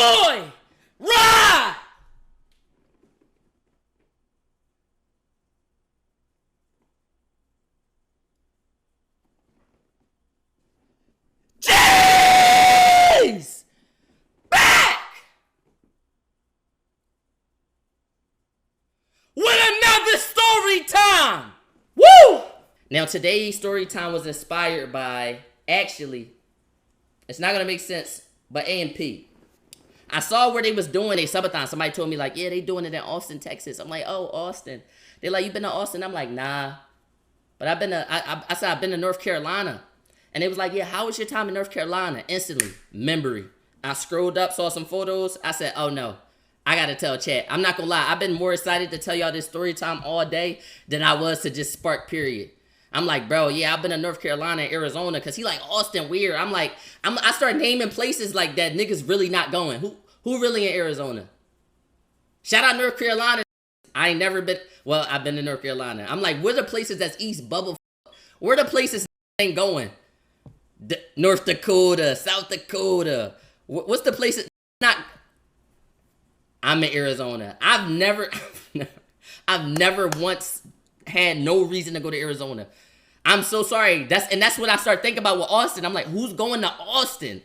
boy, RAUD. Jeez! Back! With another story time! Woo! Now today's story time was inspired by, actually, it's not gonna make sense, but A&P. I saw where they was doing a subathon. Somebody told me like, yeah, they doing it in Austin, Texas. I'm like, oh, Austin. They're like, you been to Austin? I'm like, nah. But I've been to, I said I've been to North Carolina. And it was like, yeah, how was your time in North Carolina? Instantly, memory. I scrolled up, saw some photos. I said, oh no, I gotta tell chat. I'm not gonna lie, I've been more excited to tell y'all this story time all day than I was to just spark period. I'm like, bro, yeah, I've been to North Carolina and Arizona, because he like, Austin, weird. I'm like, I start naming places like that niggas really not going. Who really in Arizona? Shout out North Carolina. I ain't never been, well, I've been to North Carolina. I'm like, where the places that's East Bubble? Where the places ain't going? North Dakota, South Dakota. What's the places not? I'm in Arizona. I've never once had no reason to go to Arizona. I'm so sorry. That's what I start thinking about with Austin. I'm like, who's going to Austin?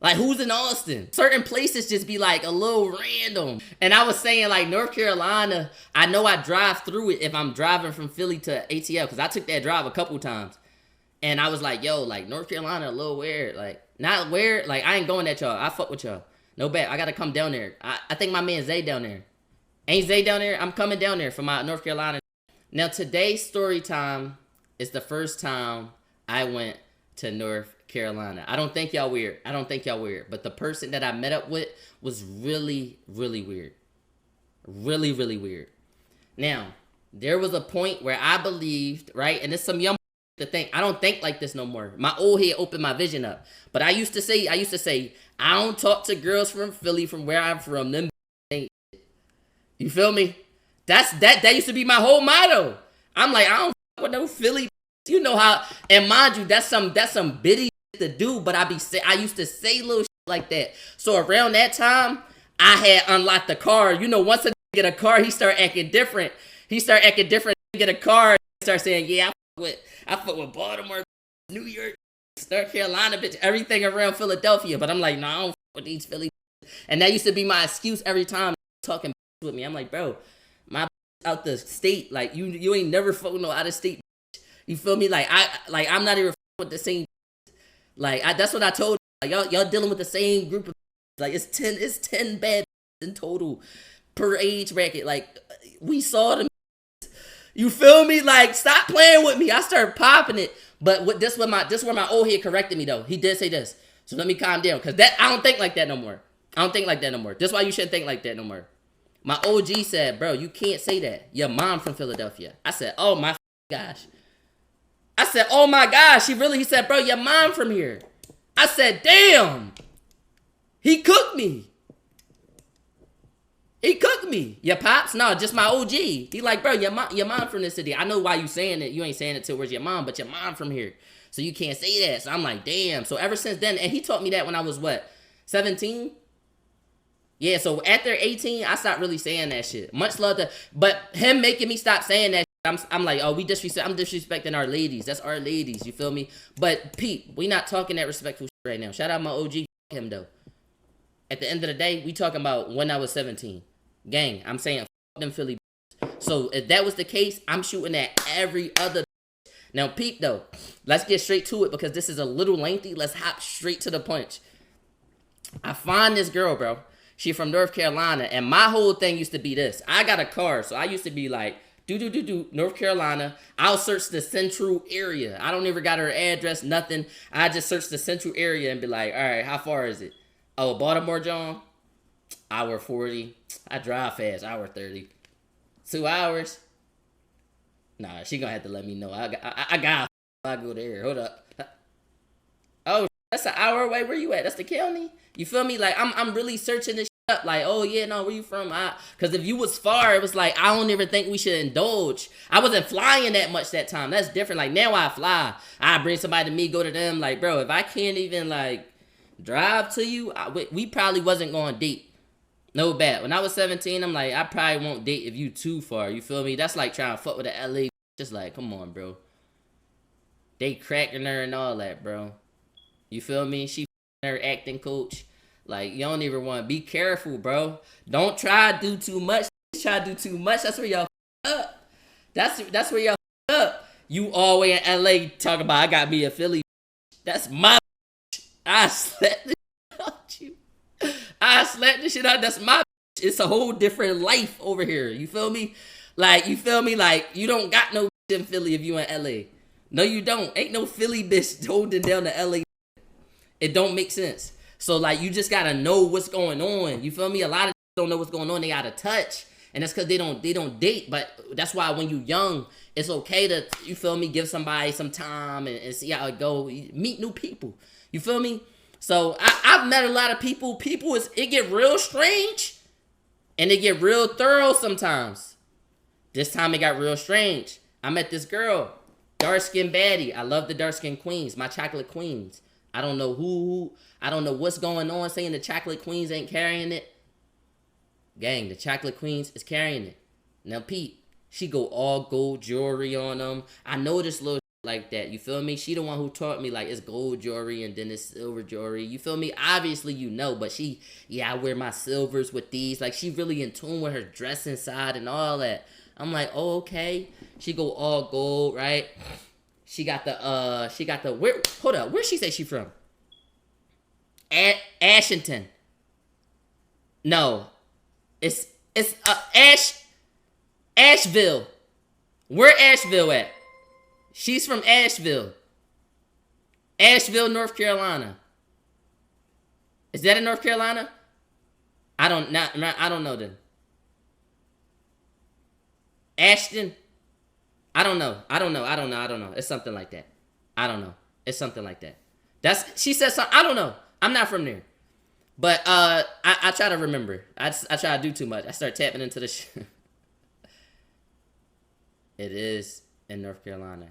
Like, who's in Austin? Certain places just be like a little random. And I was saying like North Carolina, I know I drive through it if I'm driving from Philly to ATL, because I took that drive a couple times. And I was like, yo, like North Carolina a little weird. Like, not weird. Like, I ain't going at y'all. I fuck with y'all. No bet. I gotta come down there. I think my man Zay down there. Ain't Zay down there? I'm coming down there for my North Carolina. Now, today's story time is the first time I went to North Carolina. I don't think y'all weird. But the person that I met up with was really, really weird. Really, really weird. Now, there was a point where I believed, right? And it's some young to think. I don't think like this no more. My old head opened my vision up. But I used to say, I don't talk to girls from Philly, from where I'm from. Them ain't. You feel me? That used to be my whole motto. I'm like, I don't fuck with no Philly. You know how, and mind you, that's some bitty to do, but I used to say little shit like that. So around that time, I had unlocked the car. You know, once a get a car, he start acting different. Get a car, start saying, yeah, I fuck with Baltimore, New York, North Carolina, bitch, everything around Philadelphia. But I'm like, no, I don't fuck with these Philly. And that used to be my excuse every time talking with me. I'm like, bro, my out the state, like you ain't never fucking no out of state. You feel me? Like I'm not even with the same. Like that's what I told you. Like, y'all dealing with the same group of. Like it's 10 bad in total per age bracket. Like we saw them. You feel me? Like stop playing with me. I started popping it. But this where my old head corrected me though. He did say this. So let me calm down, cause I don't think like that no more. That's why you shouldn't think like that no more. My OG said, bro, you can't say that. Your mom from Philadelphia. I said, oh my gosh. He said, bro, your mom from here. I said, damn. He cooked me. Your pops? No, just my OG. He like, bro, your mom from this city. I know why you saying it. You ain't saying it towards your mom, but your mom from here. So you can't say that. So I'm like, damn. So ever since then, and he taught me that when I was what, 17? Yeah, so after 18, I stopped really saying that shit. Much love to, but him making me stop saying that shit, I'm like, oh, I'm disrespecting our ladies. That's our ladies, you feel me? But Pete, we not talking that respectful shit right now. Shout out my OG, him though. At the end of the day, we talking about when I was 17. Gang, I'm saying them Philly. So if that was the case, I'm shooting at every other. Now Pete though, let's get straight to it because this is a little lengthy. Let's hop straight to the punch. I find this girl, bro. She from North Carolina, and my whole thing used to be this. I got a car, so I used to be like, North Carolina. I'll search the central area. I don't even got her address, nothing. I just search the central area and be like, all right, how far is it? Oh, Baltimore, John? Hour 40. I drive fast, hour 30. 2 hours? Nah, she gonna have to let me know. I go there. Hold up. Oh, that's an hour away. Where you at? That's the county? You feel me? Like, I'm really searching this shit up. Like, oh, yeah, no, where you from? Because if you was far, it was like, I don't even think we should indulge. I wasn't flying that much that time. That's different. Like, now I fly. I bring somebody to me, go to them. Like, bro, if I can't even, like, Drive to you, we probably wasn't going to date. No bad. When I was 17, I'm like, I probably won't date if you too far. You feel me? That's like trying to fuck with a LA. Just like, come on, bro. They cracking her and all that, bro. You feel me? She her acting coach. Like, you don't even want to be careful, bro. Don't try to do too much. Try to do too much. That's where y'all up. That's where y'all up. You all the way in LA talking about I got me a Philly. That's my. I slept this shit out you. I slept this shit out. That's my. It's a whole different life over here. You feel me? Like, you feel me? Like, you don't got no in Philly if you in LA. No, you don't. Ain't no Philly bitch holding down the LA. It don't make sense. So, like, you just gotta know what's going on. You feel me? A lot of don't know what's going on. They gotta touch. And that's because they don't date. But that's why when you young, it's okay to, you feel me, give somebody some time and see how it go. Meet new people. You feel me? So I've met a lot of people. It get real strange and it get real thorough sometimes. This time it got real strange. I met this girl, dark-skinned baddie. I love the dark-skinned queens, my chocolate queens. I don't know I don't know what's going on saying the chocolate queens ain't carrying it. Gang, the chocolate queens is carrying it. Now, Pete, she go all gold jewelry on them. I know this little like that. You feel me? She the one who taught me, like, it's gold jewelry and then it's silver jewelry. You feel me? Obviously, you know, but I wear my silvers with these. Like, she really in tune with her dress inside and all that. I'm like, oh, okay. She go all gold, right? She got the, hold up, where she say she from? Ashington. No. It's Asheville. Where Asheville at? She's from Asheville. Asheville, North Carolina. Is that in North Carolina? I don't know then. Ashton? I don't know. It's something like that. I don't know. It's something like that. She said something. I don't know. I'm not from there. But I try to remember. I try to do too much. I start tapping into the shit. It is in North Carolina.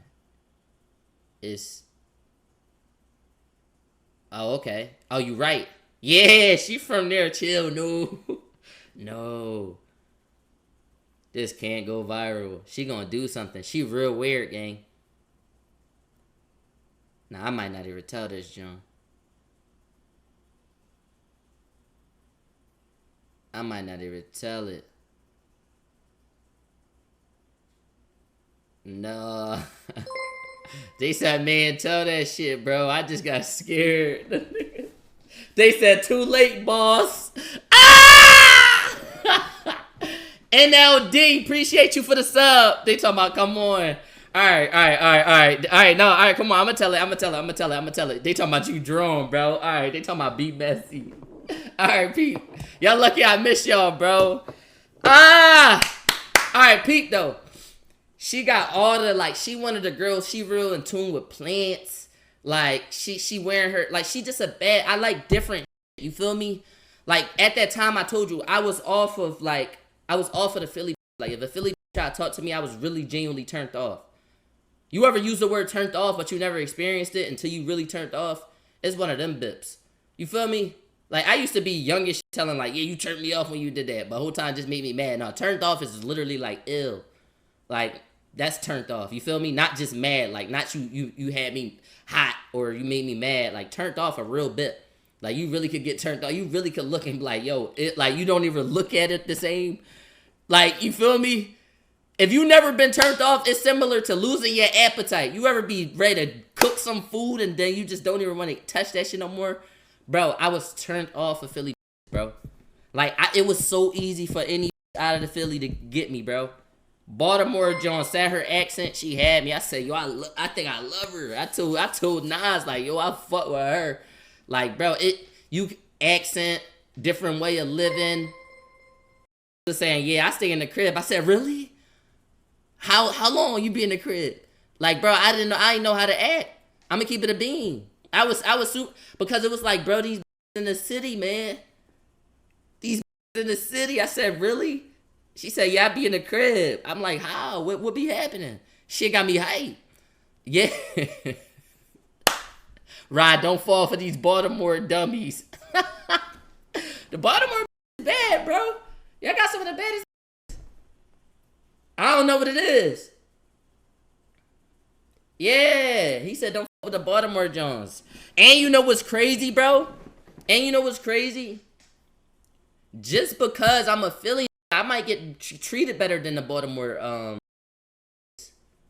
Oh, okay. Oh, you right. Yeah, she from there. Chill. No. No. This can't go viral. She gonna do something. She real weird, gang. Nah, I might not even tell this, John. I might not even tell it. No. They said, man, tell that shit, bro. I just got scared. They said, too late, boss. Ah! NLD, appreciate you for the sub. They talking about, come on. All right. No, all right, come on. I'm gonna tell it. They talking about you drone, bro. All right, they talking about be messy. All right, Pete. Y'all lucky I missed y'all, bro. All right, Pete, though. She got all the, like, she one of the girls, she real in tune with plants. Like, she wearing her, like, she just a bad, I like different, you feel me? Like, at that time, I told you, I was off of the Philly. Like, if a Philly tried to talk to me, I was really genuinely turned off. You ever use the word turned off, but you never experienced it until you really turned off? It's one of them bips. You feel me? Like, I used to be youngish telling, like, yeah, you turned me off when you did that. But the whole time just made me mad. No, turned off is literally, like, ill. Like, that's turned off. You feel me? Not just mad. Like, not you had me hot or you made me mad. Like, turned off a real bit. Like, you really could get turned off. You really could look and be like, yo, like, you don't even look at it the same. Like, you feel me? If you never been turned off, it's similar to losing your appetite. You ever be ready to cook some food and then you just don't even want to touch that shit no more? Bro, I was turned off of Philly, bro. Like, it was so easy for any out of the Philly to get me, bro. Baltimore John said her accent, she had me. I said, yo, I think I love her. I told Nas, like, yo, I fuck with her. Like, bro, you accent, different way of living. Just saying, yeah, I stay in the crib. I said, really? How long you be in the crib? Like, bro, I didn't know how to act. I'm gonna keep it a bean. I was super, because it was like, bro, these in the city, man. These in the city. I said, really? She said, yeah, I be in the crib. I'm like, how? What be happening? Shit got me hyped. Yeah. Rod, don't fall for these Baltimore dummies. The Baltimore is bad, bro. Y'all got some of the baddest. I don't know what it is. Yeah, he said don't fuck with the Baltimore Jones. And you know what's crazy, bro? And you know what's crazy? Just because I'm a Philly, I might get treated better than the Baltimore.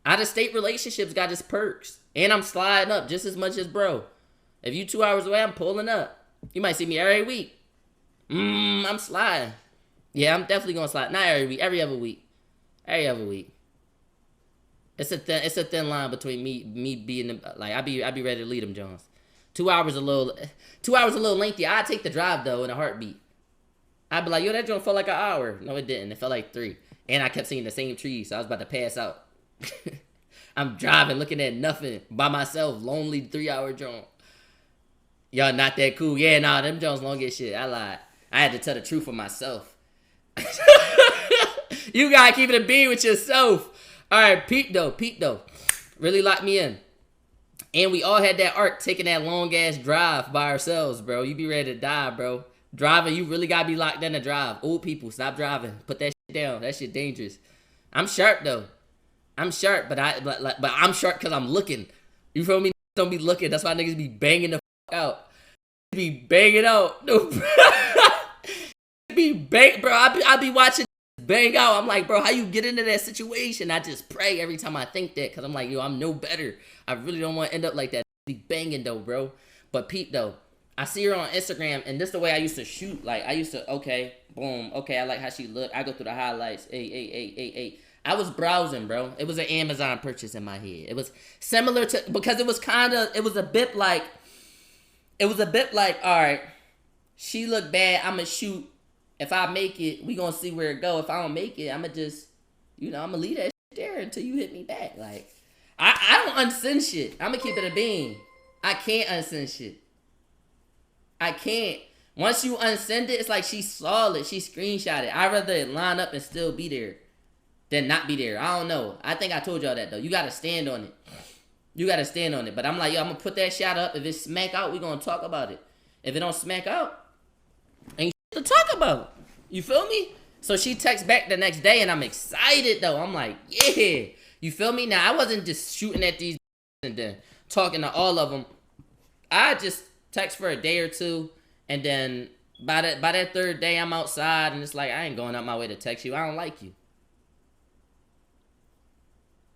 Out of state relationships got its perks, and I'm sliding up just as much as bro. If you 2 hours away, I'm pulling up. You might see me every week. I'm sliding. Yeah, I'm definitely gonna slide. Not every week, every other week. Every other week. It's a thin line between me being like I be ready to lead them Jones. 2 hours a little lengthy. I'd take the drive though in a heartbeat. I'd be like, yo, that joint felt like an hour. No, it didn't. It felt like 3. And I kept seeing the same trees, so I was about to pass out. I'm driving, looking at nothing by myself, lonely 3-hour joint. Y'all not that cool. Yeah, nah, them Jones don't get shit. I lied. I had to tell the truth for myself. You gotta keep it a bean with yourself. All right, peep though. Really locked me in. And we all had that arc taking that long ass drive by ourselves, bro. You be ready to die, bro. Driving, you really gotta be locked in to drive. Old people, stop driving. Put that shit down. That shit dangerous. I'm sharp though. I'm sharp, but I'm sharp because I'm looking. You feel me? Don't be looking. That's why niggas be banging the fuck out. Be banging out. No, bro. Bro. I be watching bang out. I'm like, bro, how you get into that situation? I just pray every time I think that because I'm like, yo, I'm no better. I really don't want to end up like that. Be banging though, bro. But peep though, I see her on Instagram, and this the way I used to shoot. Like I used to, okay, boom, okay, I like how she look. I go through the highlights. Hey. I was browsing, bro. It was an Amazon purchase in my head. It was similar to, because it was a bit like, all right, she look bad, I'ma shoot. If I make it, we gonna see where it go. If I don't make it, I'ma just, I'ma leave that shit there until you hit me back. Like, I don't unsend shit. I'ma keep it a bean. I can't unsend shit. I can't. Once you unsend it, it's like she saw it. She screenshot it. I'd rather it line up and still be there than not be there. I don't know. I think I told y'all that, though. You got to stand on it. You got to stand on it. But I'm like, yo, I'm going to put that shot up. If it smack out, we going to talk about it. If it don't smack out, ain't shit to talk about. You feel me? So she texts back the next day, and I'm excited, though. I'm like, yeah. You feel me? Now, I wasn't just shooting at these and then talking to all of them. I just text for a day or two, and then by that third day, I'm outside, and it's like, I ain't going out my way to text you. I don't like you.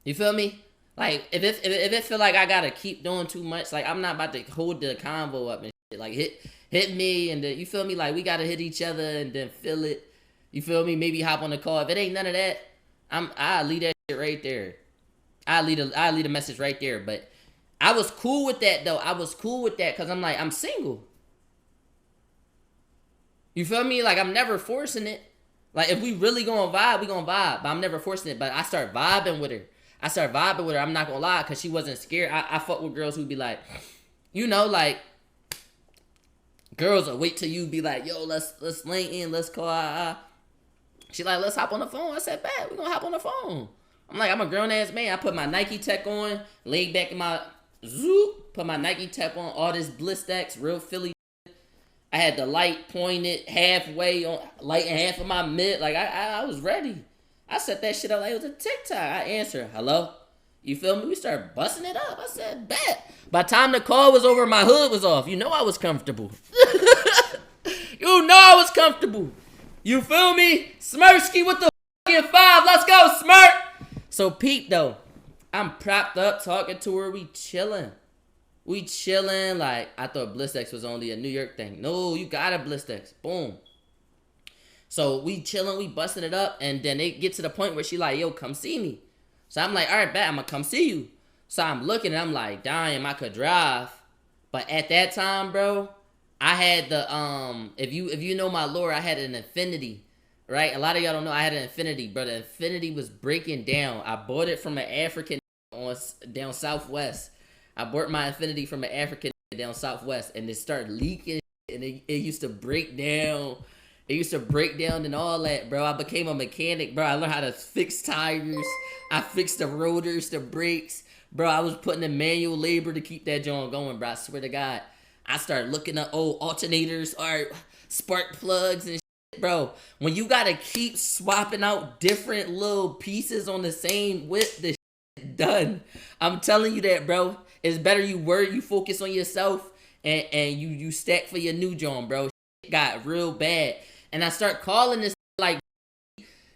You feel me? Like, if it feel like I gotta keep doing too much, like, I'm not about to hold the convo up and shit. Like, hit me, and then, you feel me? Like, we gotta hit each other and then feel it. You feel me? Maybe hop on the call. If it ain't none of that, I'll leave that shit right there. I'll leave a message right there. But I was cool with that, though. I was cool with that because I'm like, I'm single. You feel me? Like, I'm never forcing it. Like, if we really gonna vibe, we gonna vibe. But I'm never forcing it. But I start vibing with her. I'm not gonna lie, because she wasn't scared. I fuck with girls who'd be like, like, girls will wait till you be like, yo, let's link in, let's call. She like, let's hop on the phone. I said, bet, we gonna hop on the phone. I'm like, I'm a grown-ass man. I put my Nike tech on, laid back in my put my Nike tech on, all this Blistex, real Philly. I had the light pointed halfway on, lighting half of my mid. Like, I was ready. I set that shit up like it was a TikTok. I answered, hello? You feel me? We started busting it up. I said, bet. By the time the call was over, my hood was off. You know I was comfortable. You feel me? Smirski with the fucking 5. Let's go, Smirk. So, peep, though. I'm propped up talking to her. We chilling. Like, I thought Blistex was only a New York thing. No, you got a Blistex. Boom. So we chilling, we busting it up, and then it get to the point where she like, yo, come see me. So I'm like, all right, bet, I'm gonna come see you. So I'm looking, and I'm like, damn, I could drive. But at that time, bro, I had the, if you know my lore, I had an Infinity, right? A lot of y'all don't know I had an Infinity, bro. The Infinity was breaking down. I bought it from an African down Southwest. I bought my Infinity from an African down Southwest, and it started leaking, and it used to break down. It used to break down and all that, bro. I became a mechanic, bro. I learned how to fix tires. I fixed the rotors, the brakes. Bro, I was putting in manual labor to keep that joint going, bro. I swear to God. I started looking up old alternators or spark plugs and shit. Bro, when you gotta keep swapping out different little pieces on the same whip, the shit done. I'm telling you that, bro. It's better you focus on yourself and you stack for your new joint, bro. Shit got real bad. And I start calling this like,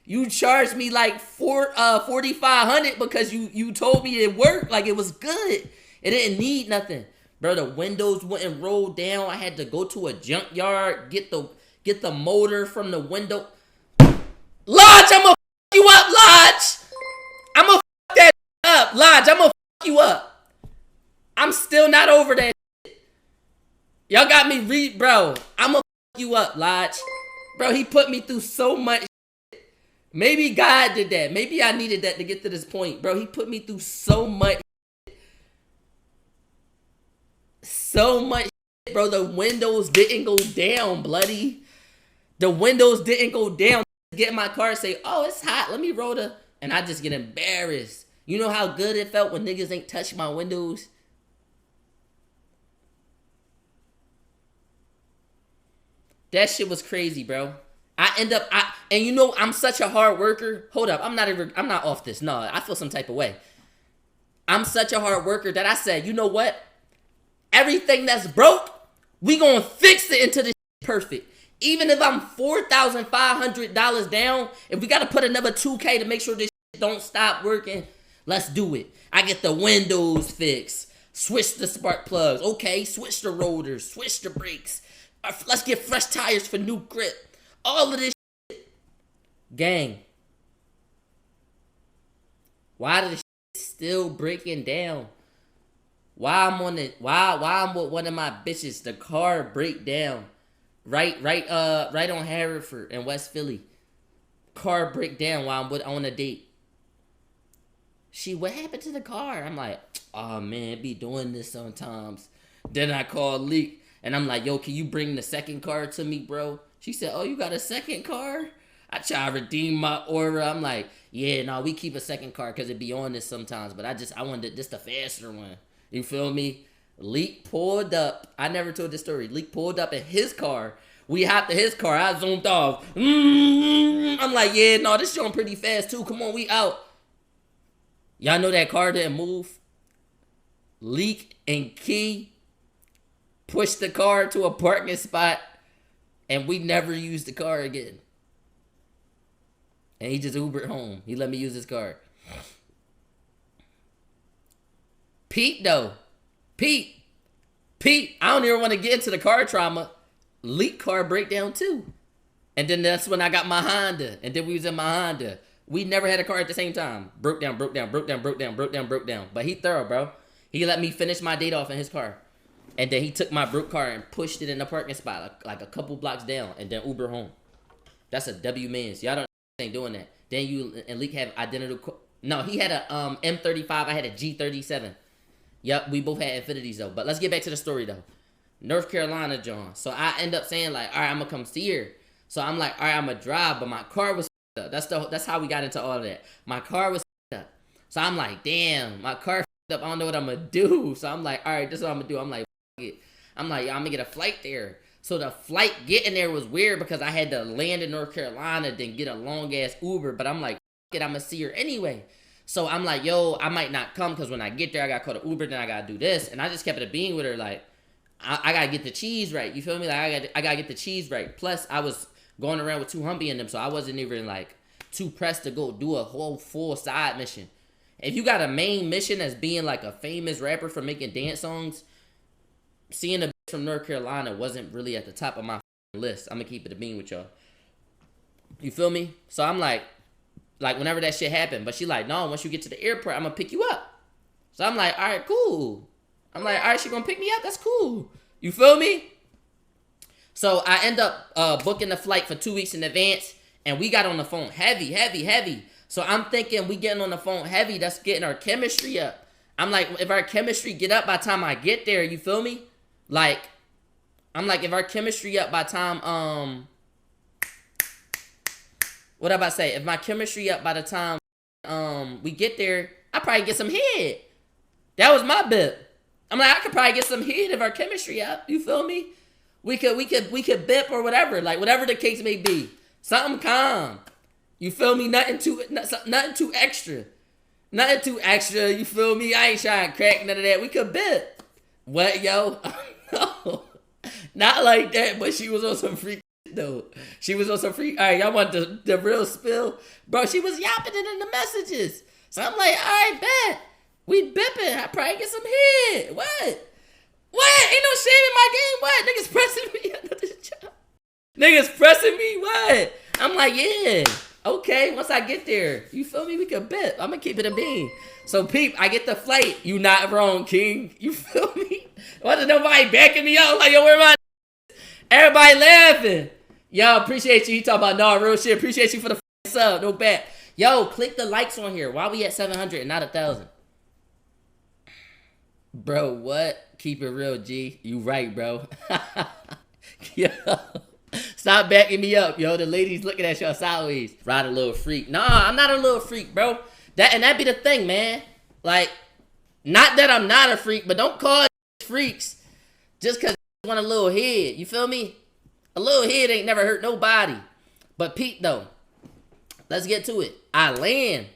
you charged me like 4,500 because you told me it worked, like it was good. It didn't need nothing, bro. The windows wouldn't roll down. I had to go to a junkyard, get the motor from the window. Lodge, I'ma fuck you up, Lodge. I'ma fuck that up, Lodge. I'ma fuck you up. I'm still not over that shit. Y'all got me bro. I'ma fuck you up, Lodge. Bro, he put me through so much. Maybe God did that. Maybe I needed that to get to this point. Bro, he put me through so much. So much, bro. The windows didn't go down, bloody. The windows didn't go down. Get in my car and say, oh, it's hot. Let me roll the... And I just get embarrassed. You know how good it felt when niggas ain't touch my windows? That shit was crazy, bro. And you know, I'm such a hard worker. Hold up, I'm not off this. No, I feel some type of way. I'm such a hard worker that I said, you know what? Everything that's broke, we gonna fix it into this perfect. Even if I'm $4,500 down, if we gotta put another 2K to make sure this don't stop working, let's do it. I get the windows fixed, switch the spark plugs, okay, switch the rotors, switch the brakes. Let's get fresh tires for new grip. All of this shit. Gang. Why the shit still breaking down? Why I'm with one of my bitches, the car break down. Right on Hereford in West Philly. Car break down while I'm on a date. What happened to the car? I'm like, oh man, it be doing this sometimes. Then I call Leak and I'm like, yo, can you bring the second car to me, bro? She said, oh, you got a second car? I try to redeem my order. I'm like, yeah, no, we keep a second car because it be on this sometimes. But I wanted just the faster one. You feel me? Leak pulled up. I never told this story. Leak pulled up in his car. We hopped in his car. I zoomed off. I'm like, yeah, no, this showing pretty fast too. Come on, we out. Y'all know that car didn't move? Leak and Key pushed the car to a parking spot. And we never used the car again. And he just Ubered home. He let me use his car. Pete, though. Pete, I don't even want to get into the car trauma. Leak car breakdown, too. And then that's when I got my Honda. And then we was in my Honda. We never had a car at the same time. Broke down. But he thorough, bro. He let me finish my date off in his car. And then he took my broke car and pushed it in the parking spot like a couple blocks down and then Uber home. That's a W mans. Y'all don't ain't doing that. Then you and Leak have identical. No, he had a M35. I had a G37. Yep, we both had Infinities though. But let's get back to the story though. North Carolina, John. So I end up saying like, all right, I'm gonna come see her. So I'm like, all right, I'm gonna drive, but my car was up. That's how we got into all of that. My car was up. So I'm like, damn, my car up. I don't know what I'm gonna do. So I'm like, all right, this is what I'm gonna do. I'm like, I'm gonna get a flight there. So the flight getting there was weird because I had to land in North Carolina, then get a long ass Uber. But I'm like, I'm gonna see her anyway. So I'm like, yo, I might not come because when I get there, I gotta call the Uber, then I gotta do this. And I just kept it a being with her, like, I gotta get the cheese right. You feel me? Like I gotta get the cheese right. Plus, I was going around with 2 Humvee in them, so I wasn't even like too pressed to go do a whole full side mission. If you got a main mission as being like a famous rapper for making dance songs, seeing a bitch from North Carolina wasn't really at the top of my list. I'm gonna keep it a bean with y'all. You feel me? So I'm like whenever that shit happened, but she like, no, once you get to the airport, I'm gonna pick you up. So I'm like, all right, cool. I'm like, all right, she gonna pick me up? That's cool. You feel me? So I end up booking the flight for 2 weeks in advance, and we got on the phone heavy. So I'm thinking we getting on the phone heavy, that's getting our chemistry up. I'm like, if our chemistry get up by the time I get there, you feel me? Like, I'm like, if our chemistry up by the time, what am I say? If my chemistry up by the time we get there, I probably get some head. That was my bip. I'm like, I could probably get some heat if our chemistry up. You feel me? We could bip or whatever, like whatever the case may be. Something calm. You feel me? Nothing too extra. Nothing too extra. You feel me? I ain't trying to crack none of that. We could bip. What, yo? No, not like that. But she was on some freak though. She was on some freak. All right, y'all want the real spill, bro? She was yapping it in the messages. So I'm like, all right, bet. We bipping. I probably get some hit. What? What? Ain't no shame in my game. What? Niggas pressing me. Niggas pressing me. What? I'm like, yeah. Okay, once I get there, you feel me? We can bip. I'm gonna keep it a bean. So, peep, I get the flight. You not wrong, King. You feel me? Wasn't nobody backing me up? Like, yo, where my everybody laughing. Yo, appreciate you. You talking about no real shit. Appreciate you for the sub. No bad. Yo, click the likes on here. Why we at 700 and not 1,000? Bro, what? Keep it real, G. You right, bro. Yo, stop backing me up, yo. The ladies looking at y'all sideways. Ride a little freak. Nah, I'm not a little freak, bro. That be the thing, man. Like, not that I'm not a freak, but don't call freaks just because want a little head. You feel me? A little head ain't never hurt nobody. But Pete, though, let's get to it. I land.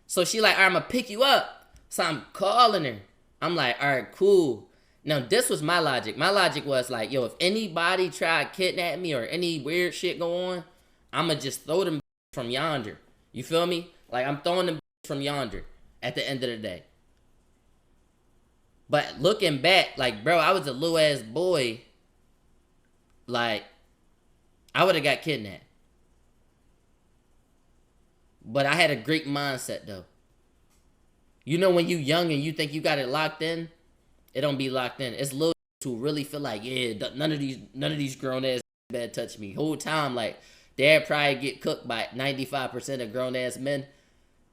So she like, all right, I'm gonna pick you up. So I'm calling her. I'm like, all right, cool. Now, this was my logic. My logic was like, yo, if anybody try to kidnap me or any weird shit go on, I'm going to just throw them from yonder. You feel me? Like, I'm throwing them from yonder at the end of the day. But looking back, like, bro, I was a little ass boy. Like, I would have got kidnapped. But I had a great mindset, though. You know when you young and you think you got it locked in? It don't be locked in. It's little who really feel like, yeah, none of these grown ass bad touch me. Whole time, like, they'd probably get cooked by 95% of grown ass men.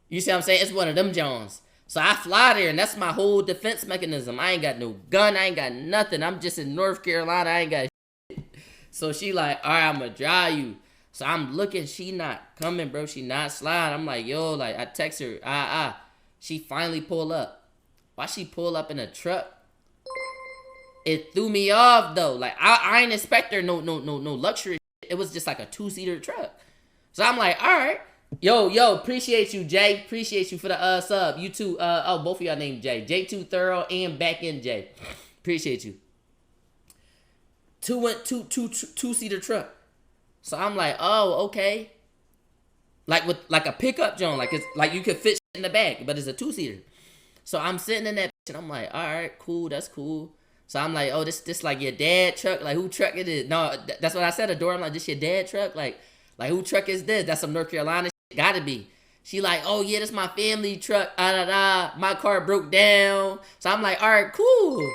You see what I'm saying? It's one of them Johns. So I fly there, and that's my whole defense mechanism. I ain't got no gun. I ain't got nothing. I'm just in North Carolina. I ain't got shit. So she like, all right, I'm gonna drive you. So I'm looking. She not coming, bro. She not sliding. I'm like, yo, like, I text her, She finally pull up. Why she pull up in a truck? It threw me off though. Like I ain't expect her no luxury. It was just like a 2-seater truck. So I'm like, all right, yo, appreciate you, Jay. Appreciate you for the sub. You too. Both of y'all named Jay. J2 Thorough and Back in Jay. Appreciate you. Two-seater truck. So I'm like, oh, okay. Like with like a pickup John. Like it's like you could fit shit in the back, but it's a 2-seater. So I'm sitting in that and I'm like, all right, cool, that's cool. So I'm like, oh, this like your dad truck? Like, who truck it is? No, that's what I said. Adore. I'm like, this your dad truck? Like who truck is this? That's some North Carolina shit. Gotta be. She like, oh, yeah, this my family truck. My car broke down. So I'm like, all right, cool.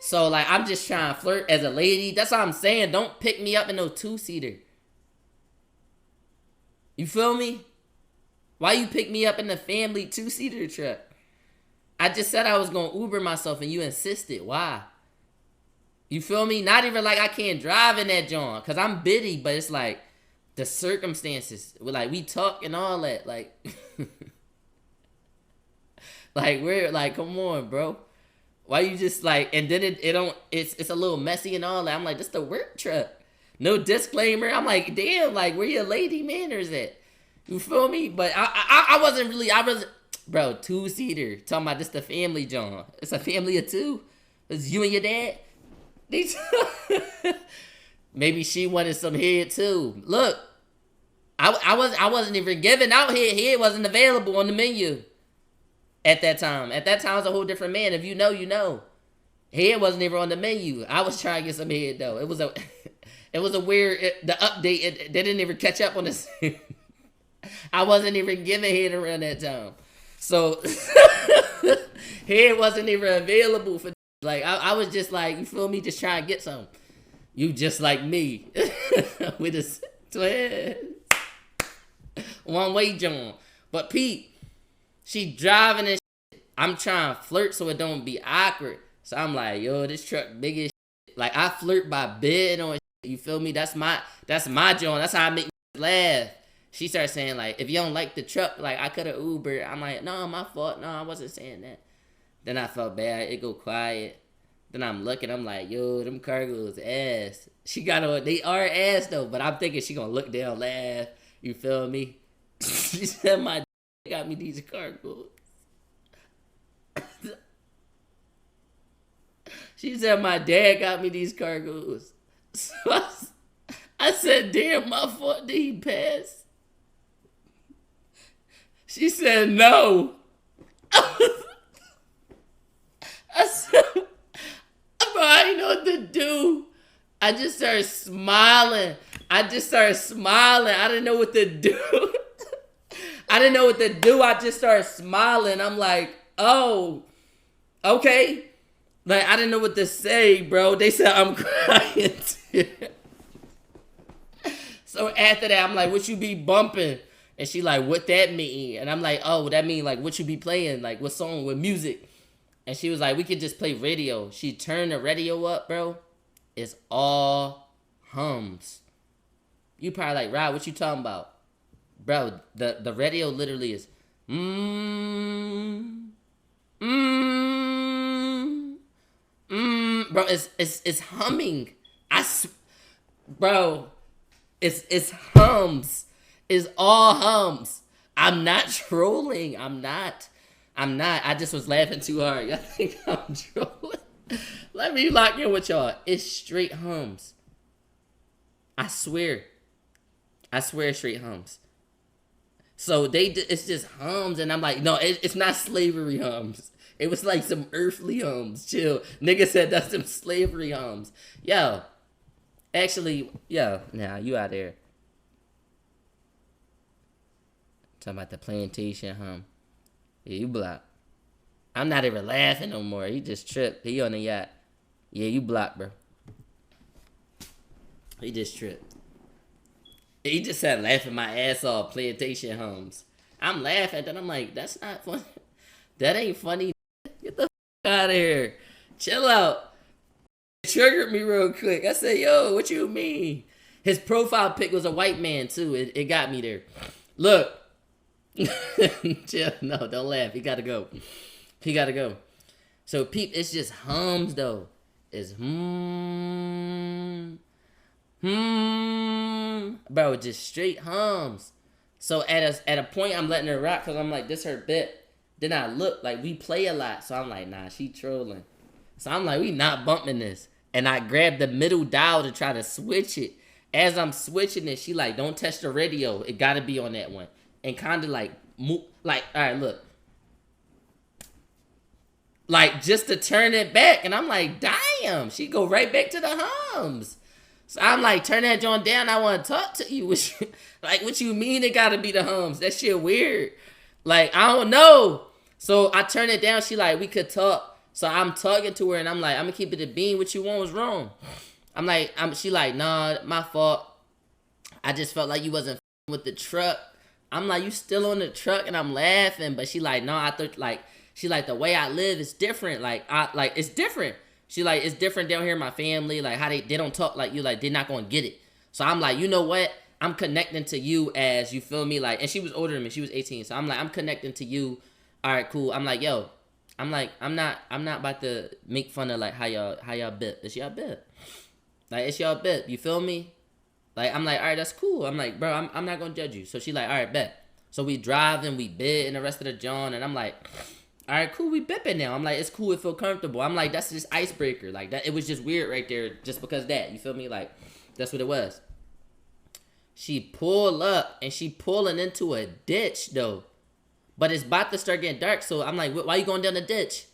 So, like, I'm just trying to flirt as a lady. That's all I'm saying. Don't pick me up in no 2-seater. You feel me? Why you pick me up in the family 2-seater truck? I just said I was going to Uber myself and you insisted. Why? You feel me? Not even like I can't drive in that joint. Because I'm bitty, but it's like the circumstances. Like, we talk and all that. Like, like, we're like, come on, bro. Why you just like, and then it's a little messy and all that. I'm like, this the work truck. No disclaimer. I'm like, damn, like, where your lady manners at? You feel me? But I wasn't, bro, 2-seater. Talking about this the family John. It's a family of 2. It's you and your dad. Maybe she wanted some head too. Look, I wasn't even giving out head. Head wasn't available on the menu at that time. At that time, I was a whole different man. If you know, you know. Head wasn't even on the menu. I was trying to get some head though. It was a weird. The update. They didn't even catch up on this. I wasn't even giving head around that time, so head wasn't even available for. Like, I was just like, you feel me? Just trying to get some. You just like me. With his twins. One way, John. But Pete, she driving and shit. I'm trying to flirt so it don't be awkward. So I'm like, yo, this truck big as shit. Like, I flirt by bidding on shit. You feel me? That's my John. That's how I make laugh. She started saying, like, if you don't like the truck, like, I could have Ubered. I'm like, no, my fault. No, I wasn't saying that. Then I felt bad. It go quiet. Then I'm looking. I'm like, yo, them cargos ass. She got on. They are ass though. But I'm thinking she gonna look down, laugh. You feel me? She said my got me these cargos. She said my dad got me these cargos. So I said, damn, my fault. Did he pass? She said no. I said, bro, I didn't know what to do. I just started smiling. I didn't know what to do. I just started smiling. I'm like, oh, okay. Like, I didn't know what to say, bro. They said I'm crying. So after that, I'm like, what you be bumping? And she like, what that mean? And I'm like, oh, that mean like what you be playing? Like what song with music? And she was like, we could just play radio. She turned the radio up, bro. It's all hums. You probably like, Rod, what you talking about? Bro, the radio literally is bro, it's humming. Bro, it's hums. It's all hums. I'm not trolling. I'm not. I just was laughing too hard. Y'all think I'm trolling? Let me lock in with y'all. It's straight hums. I swear straight hums. So it's just hums, and I'm like, no, it's not slavery hums. It was like some earthly hums. Chill. Nigga said that's some slavery hums. Yo. Actually, yo, nah, you out there. Talking about the plantation hum. Yeah, you blocked. I'm not even laughing no more. He just tripped. He on the yacht. Yeah, you blocked, bro. He just tripped. He just said laughing my ass off, plantation hums. I'm laughing, then I'm like, that's not funny. That ain't funny. Get the out of here. Chill out. It triggered me real quick. I said, yo, what you mean? His profile pic was a white man, too. It got me there. Look. Chill. No, don't laugh. He gotta go. So, peep, it's just hums, though. It's bro, just straight hums. So at a point, I'm letting her rock because I'm like, this her bit. Then I look, like, we play a lot. So I'm like, nah, she trolling. So I'm like, we not bumping this. And I grabbed the middle dial to try to switch it. As I'm switching it, she like, don't touch the radio. It gotta be on that one. And kind of like, move, like, all right, look. Like, just to turn it back. And I'm like, damn, she go right back to the hums. So I'm like, turn that joint down. I want to talk to you. What you mean it got to be the hums? That shit weird. Like, I don't know. So I turn it down. She like, we could talk. So I'm talking to her, and I'm like, I'm going to keep it a bean. What you want was wrong. I'm like, she like, nah, my fault. I just felt like you wasn't with the truck. I'm like, you still on the truck? And I'm laughing. But she like, no, I thought, like, she like, the way I live is different. Like, it's different. She like, it's different down here in my family. Like, how they don't talk like you. Like, they're not going to get it. So I'm like, you know what? I'm connecting to you as, you feel me? Like, and she was older than me. She was 18. So I'm like, I'm connecting to you. All right, cool. I'm like, yo. I'm like, I'm not about to make fun of, like, how y'all bit. It's y'all bit. Like, it's y'all bit. You feel me? Like, I'm like, all right, that's cool. I'm like, bro, I'm not going to judge you. So she like, all right, bet. So we drive and we bid and the rest of the John. And I'm like, all right, cool, we bipping now. I'm like, it's cool, it feel comfortable. I'm like, that's just icebreaker. Like, that, it was just weird right there just because that. You feel me? Like, that's what it was. She pulled up and she pulling into a ditch, though. But it's about to start getting dark, so I'm like, why you going down the ditch?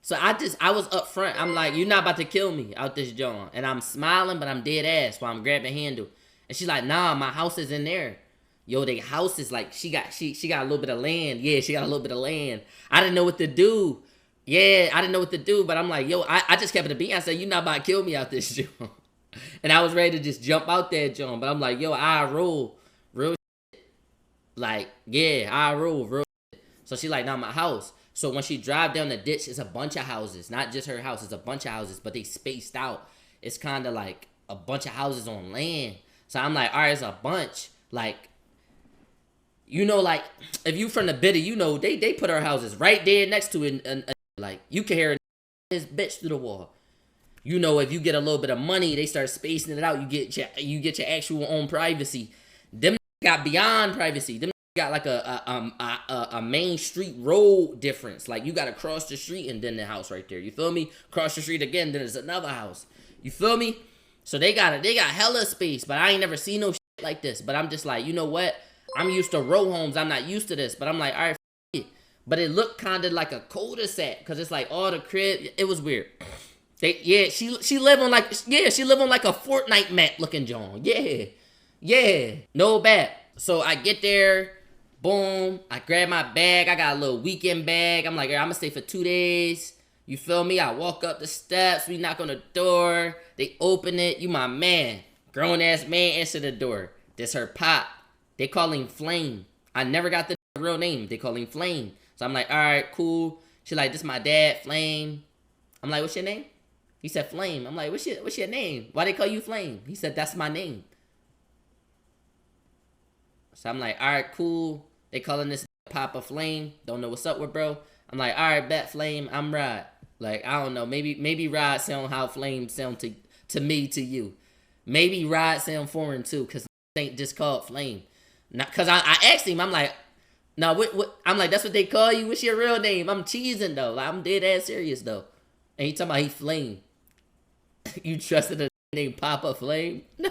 So I was up front. I'm like, you're not about to kill me out this joint. And I'm smiling, but I'm dead ass while I'm grabbing handle. And she's like, nah, my house is in there. Yo, the house is like, she got a little bit of land. Yeah, she got a little bit of land. I didn't know what to do. Yeah, I didn't know what to do, but I'm like, yo, I just kept it a beat. I said, you're not about to kill me out this joint. And I was ready to just jump out that joint. But I'm like, yo, I roll. Real shit. Like, yeah, I roll. Real shit. So she like, nah, my house. So when she drive down the ditch, it's a bunch of houses. Not just her house. It's a bunch of houses, but they spaced out. It's kind of like a bunch of houses on land. So I'm like, all right, it's a bunch. Like, you know, like, if you from the Biddy, you know, they put our houses right there next to it. And Like, you can hear his bitch through the wall. You know, if you get a little bit of money, they start spacing it out. You get your actual own privacy. Them got beyond privacy. Them got like a main street road difference. Like, you gotta cross the street and then the house right there. You feel me? Cross the street again, then there's another house. You feel me? So they got hella space, but I ain't never seen no shit like this. But I'm just like, you know what? I'm used to row homes. I'm not used to this. But I'm like, all right, it. But it looked kind of like a cul-de-sac because it's like all the crib. It was weird. She live on like a Fortnite map looking John. Yeah, no bad. So I get there, boom. I grab my bag. I got a little weekend bag. I'm like, I'm gonna stay for 2 days. You feel me? I walk up the steps. We knock on the door. They open it. You my man. Grown ass man answer the door. This her pop. They call him Flame. I never got the real name. They call him Flame. So I'm like, all right, cool. She like, this my dad, Flame. I'm like, what's your name? He said Flame. I'm like, what's your name? Why they call you Flame? He said, that's my name. So I'm like, all right, cool. They calling this Papa Flame. Don't know what's up with bro. I'm like, all right, bet Flame. I'm Rod. Like, I don't know. Maybe Rod sound how Flame sound to me, to you. Maybe Rod sound foreign too, because ain't just called Flame. Because I asked him, I'm like, no, what? I'm like, that's what they call you? What's your real name? I'm cheesing though. Like, I'm dead ass serious though. And he talking about he Flame. You trusted a named Papa Flame? No.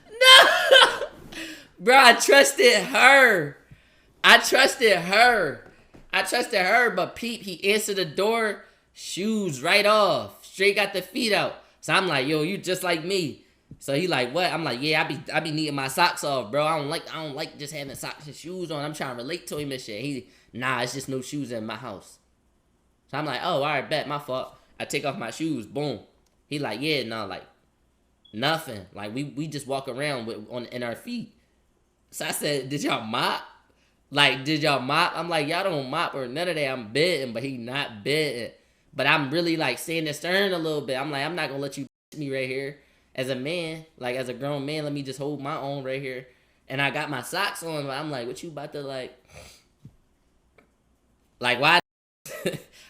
No. Bro, I trusted her. But Pete, he answered the door, shoes right off, straight got the feet out. So I'm like, yo, you just like me. So he like, what? I'm like, yeah, I be needing my socks off, bro. I don't like just having socks and shoes on. I'm trying to relate to him and shit. Nah, it's just no shoes in my house. So I'm like, oh, all right, bet, my fault. I take off my shoes, boom. He like, yeah, no, like, nothing. Like, we just walk around in our feet. So I said, did y'all mop? I'm like, y'all don't mop or none of that. I'm bidding, but he not bidding. But I'm really like saying the stern a little bit. I'm like, I'm not gonna let you me right here. As a man, like as a grown man, let me just hold my own right here. And I got my socks on, but I'm like, what you about to like why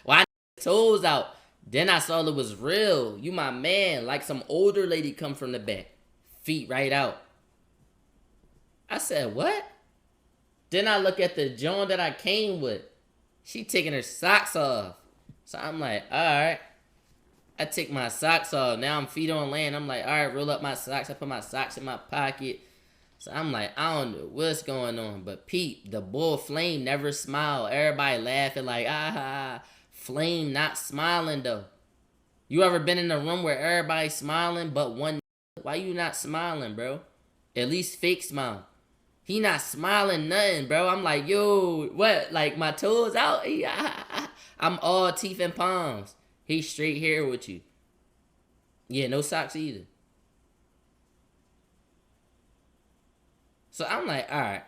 why toes out? Then I saw it was real. You my man. Like some older lady come from the back. Feet right out. I said, what? Then I look at the Joan that I came with. She taking her socks off. So I'm like, all right. I take my socks off. Now I'm feet on land. I'm like, all right, roll up my socks. I put my socks in my pocket. So I'm like, I don't know what's going on. But Pete, the bull Flame never smiled. Everybody laughing like, Flame not smiling though. You ever been in a room where everybody's smiling but one? Why you not smiling, bro? At least fake smile. He not smiling nothing, bro. I'm like, yo, what? Like my toes out? I'm all teeth and palms. He straight here with you. Yeah, no socks either. So I'm like, all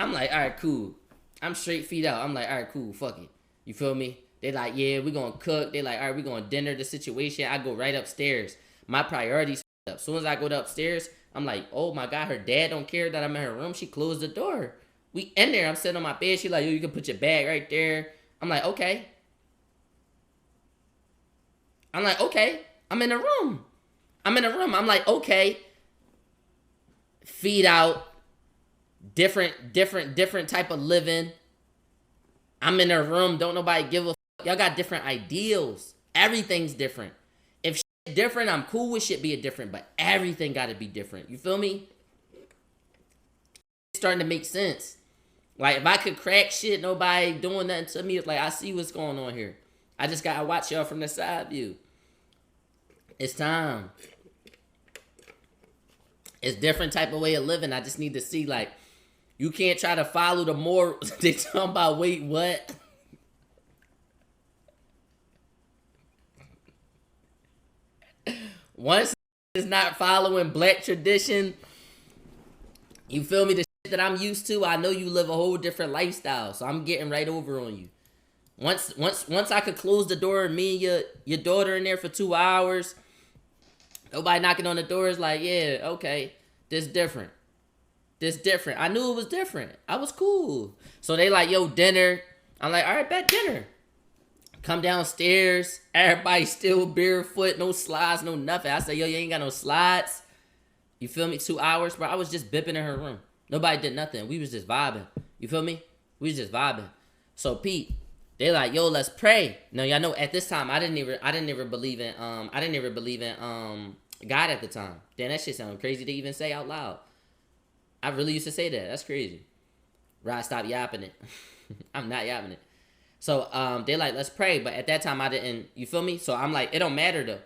right, cool. I'm straight feet out. I'm like, all right, cool, fuck it. You feel me? They like, yeah, we gonna cook. They like, all right, we gonna dinner the situation. I go right upstairs. My priorities up. As soon as I go to upstairs, I'm like, oh my God, her dad don't care that I'm in her room. She closed the door. We in there. I'm sitting on my bed. She like, yo, you can put your bag right there. I'm like, okay. I'm in the room. I'm like, okay. Feet out. Different type of living. I'm in her room. Don't nobody give a fuck. Y'all got different ideals. Everything's different. If shit different, I'm cool with shit being different, but everything gotta be different. You feel me? It's starting to make sense. Like, if I could crack shit, nobody doing nothing to me. It's like, I see what's going on here. I just gotta watch y'all from the side view. It's time. It's different type of way of living. I just need to see, like, you can't try to follow the more. They talking about, wait, what? Once it's not following black tradition, you feel me? The shit that I'm used to, I know you live a whole different lifestyle. So I'm getting right over on you. Once I could close the door, me and your daughter in there for 2 hours, nobody knocking on the door, is like, yeah, okay, this different. This different. I knew it was different. I was cool. So they like, yo, dinner. I'm like, all right, bet dinner. Come downstairs. Everybody still barefoot, no slides, no nothing. I said, yo, you ain't got no slides. You feel me? 2 hours, bro. I was just bipping in her room. Nobody did nothing. We was just vibing. You feel me? We was just vibing. So Pete, they like, yo, let's pray. Now y'all know at this time I didn't even believe in God at the time. Damn, that shit sounded crazy to even say out loud. I really used to say that. That's crazy. Rod, stop yapping it. I'm not yapping it. So they like, let's pray. But at that time I didn't, you feel me? So I'm like, it don't matter though.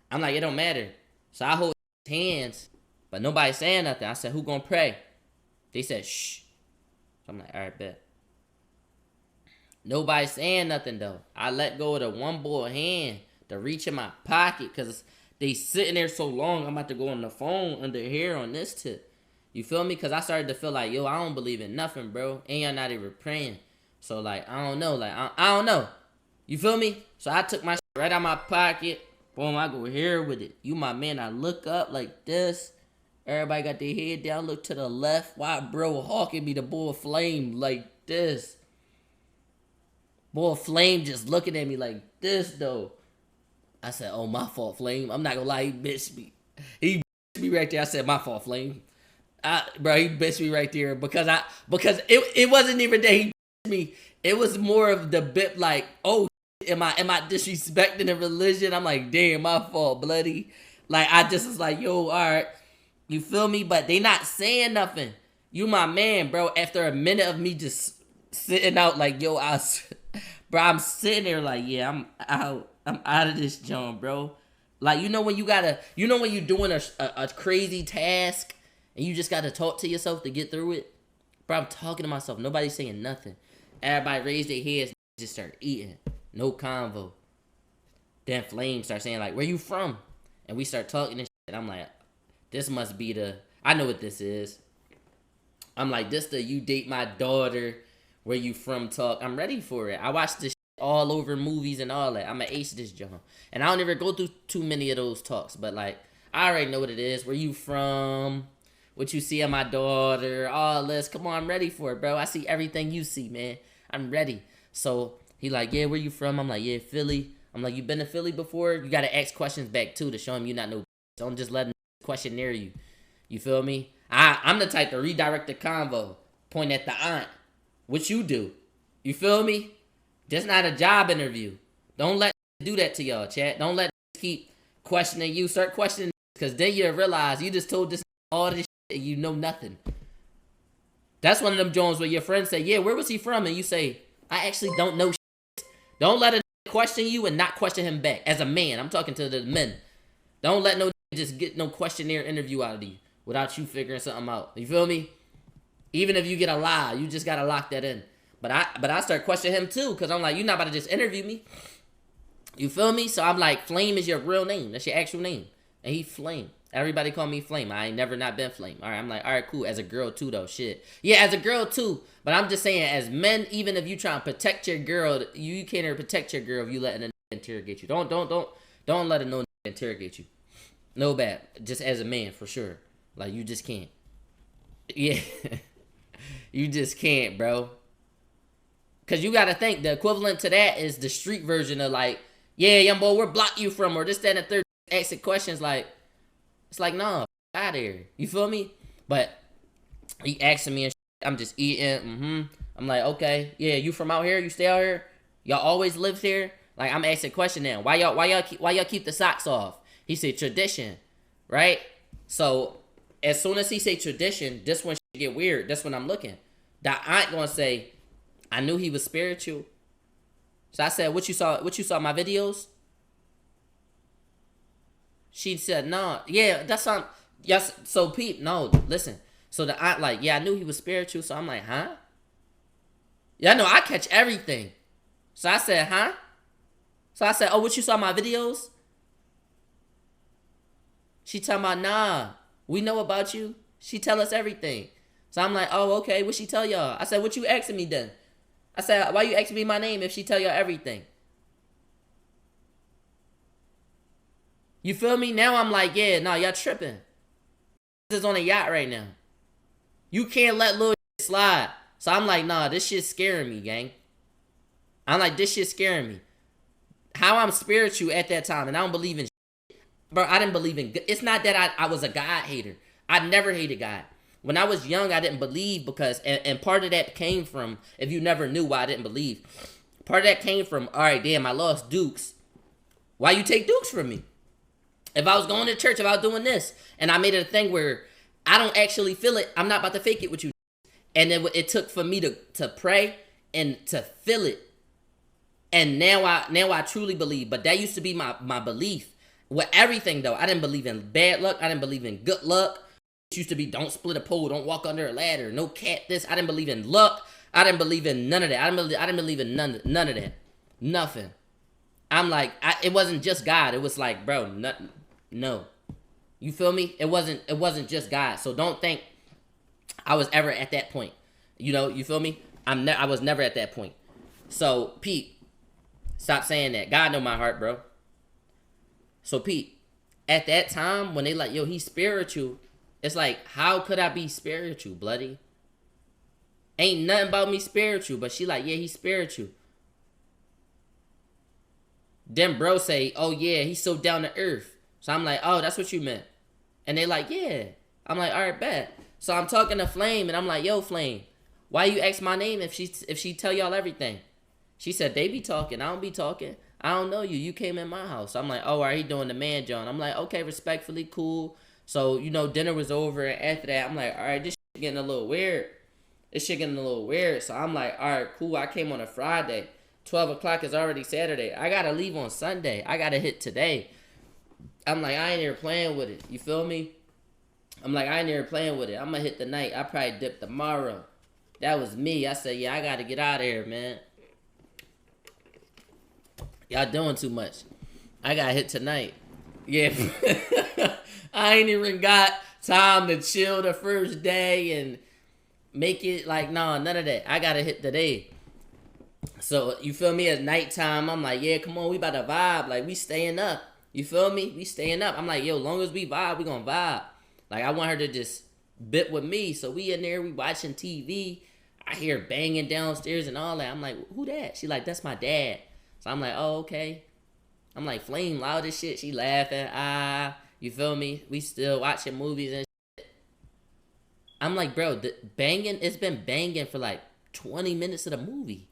I'm like, it don't matter. So I hold hands, but nobody saying nothing. I said, who gonna pray? They said, shh. So I'm like, all right, bet. Nobody saying nothing though. I let go of the one boy hand to reach in my pocket because they sitting there so long. I'm about to go on the phone under here on this tip. You feel me? Because I started to feel like, yo, I don't believe in nothing, bro. And y'all not even praying. So, like, I don't know. Like, I don't know. You feel me? So, I took my shit right out my pocket. Boom, I go here with it. You my man. I look up like this. Everybody got their head down. Look to the left. Why, bro, hawking me the boy Flame like this. Boy Flame just looking at me like this, though. I said, oh, my fault, Flame. I'm not going to lie. He bitched me. He bitched me right there. I said, my fault, Flame. Bro, he bitched me right there because it wasn't even that he bitched me. It was more of the bit like, oh, am I disrespecting the religion? I'm like, damn, my fault, bloody. Like I just was like, yo, all right, you feel me? But they not saying nothing. You my man, bro. After a minute of me just sitting out, like, yo, bro, I'm sitting there like, yeah, I'm out of this joint, bro. Like, you know when you're doing a crazy task. And you just got to talk to yourself to get through it. Bro, I'm talking to myself. Nobody's saying nothing. Everybody raise their heads, just start eating. No convo. Then Flame start saying, like, where you from? And we start talking and shit. And I'm like, this must be I know what this is. I'm like, this the you date my daughter, where you from talk. I'm ready for it. I watched this shit all over movies and all that. I'm an ace this joint. And I don't ever go through too many of those talks. But, like, I already know what it is. Where you from? What you see of my daughter, all this. Come on, I'm ready for it, bro. I see everything you see, man. I'm ready. So he like, yeah, where you from? I'm like, yeah, Philly. I'm like, you been to Philly before? You got to ask questions back, too, to show him you not no. Don't just let him question near you. You feel me? I'm the type to redirect the convo. Point at the aunt. What you do? You feel me? That's not a job interview. Don't let do that to y'all, chat. Don't let keep questioning you. Start questioning because then you'll realize you just told this all this. You know nothing. That's one of them Jones where your friends say, yeah, where was he from? And you say, I actually don't know shit. Don't let a question you and not question him back. As a man, I'm talking to the men. Don't let no just get no questionnaire interview out of you without you figuring something out. You feel me? Even if you get a lie, you just gotta lock that in. But I start questioning him too, because I'm like, you're not about to just interview me. You feel me? So I'm like, Flame is your real name. That's your actual name. And he Flame. Everybody call me Flame. I ain't never not been Flame. All right, I'm like, all right, cool. As a girl too, though, shit. Yeah, as a girl too. But I'm just saying, as men, even if you trying to protect your girl, you can't even protect your girl if you letting a interrogate you. Don't let a no interrogate you. No bad. Just as a man, for sure. Like, you just can't. Yeah. You just can't, bro. Because you got to think, the equivalent to that is the street version of like, yeah, young boy, where block you from? Or this, that, and the third. Asking questions like, it's like, nah, out of here. You feel me? But he asking me and shit. I'm just eating. I'm like, okay, yeah, you from out here? You stay out here? Y'all always lived here? Like, I'm asking a question now. Why y'all keep the socks off? He said tradition, right? So as soon as he say tradition, this one shit get weird. That's when I'm looking. The aunt gonna say, I knew he was spiritual. So I said, what you saw my videos? She said, no, yeah, that's on. Yes, so Pete, no, listen. So the aunt like, yeah, I knew he was spiritual. So I'm like, huh? Yeah, I know, I catch everything. So I said, huh? So I said, oh, what you saw my videos? She talking about, nah, we know about you. She tell us everything. So I'm like, oh, okay, what she tell y'all? I said, what you asking me then? I said, why you asking me my name if she tell y'all everything? You feel me? Now I'm like, yeah, nah, y'all tripping. This is on a yacht right now. You can't let little shit slide. So I'm like, nah, this shit's scaring me, gang. I'm like, this shit's scaring me. How I'm spiritual at that time, and I don't believe in shit. Bro, I didn't believe in... It's not that I was a God hater. I never hated God. When I was young, I didn't believe because... And part of that came from... If you never knew why I didn't believe. Part of that came from, all right, damn, I lost Dukes. Why you take Dukes from me? If I was going to church, if I was doing this, and I made it a thing where I don't actually feel it, I'm not about to fake it with you. And then it took for me to pray and to feel it. And now I truly believe. But that used to be my belief. With everything, though, I didn't believe in bad luck. I didn't believe in good luck. It used to be don't split a pole, don't walk under a ladder, no cat this. I didn't believe in luck. I didn't believe in none of that. I didn't believe in none of that. Nothing. I'm like, it wasn't just God. It was like, bro, no. You feel me? It wasn't just God. So don't think I was ever at that point. You know, you feel me? I was never at that point. So, Pete, stop saying that. God know my heart, bro. So, Pete, at that time, when they like, yo, he's spiritual, it's like, how could I be spiritual, bloody? Ain't nothing about me spiritual, but she like, yeah, he's spiritual. Then bro say, oh, yeah, he's so down to earth. So I'm like, oh, that's what you meant. And they like, yeah. I'm like, all right, bet. So I'm talking to Flame, and I'm like, yo, Flame, why you ask my name if she tell y'all everything? She said, they be talking. I don't be talking. I don't know you. You came in my house. I'm like, oh, all right, he doing the man, John. I'm like, okay, respectfully, cool. So, you know, dinner was over, and after that, I'm like, all right, this shit getting a little weird. So I'm like, all right, cool. I came on a Friday. 12 o'clock is already Saturday. I got to leave on Sunday. I got to hit today. I'm like, I ain't here playing with it. You feel me? I'm like, I ain't here playing with it. I'm going to hit the night. I probably dip tomorrow. That was me. I said, yeah, I got to get out of here, man. Y'all doing too much. I got hit tonight. Yeah. I ain't even got time to chill the first day and make it like, nah, none of that. I got to hit today. So, you feel me? It's nighttime. I'm like, yeah, come on. We about to vibe. Like, we staying up. You feel me? We staying up. I'm like, yo, long as we vibe, we gonna vibe. Like, I want her to just bit with me. So we in there, we watching TV. I hear banging downstairs and all that. I'm like, who that? She like, that's my dad. So I'm like, oh, okay. I'm like, Flame loud as shit. She laughing. You feel me? We still watching movies and shit. I'm like, bro, the banging, it's been banging for like 20 minutes of the movie.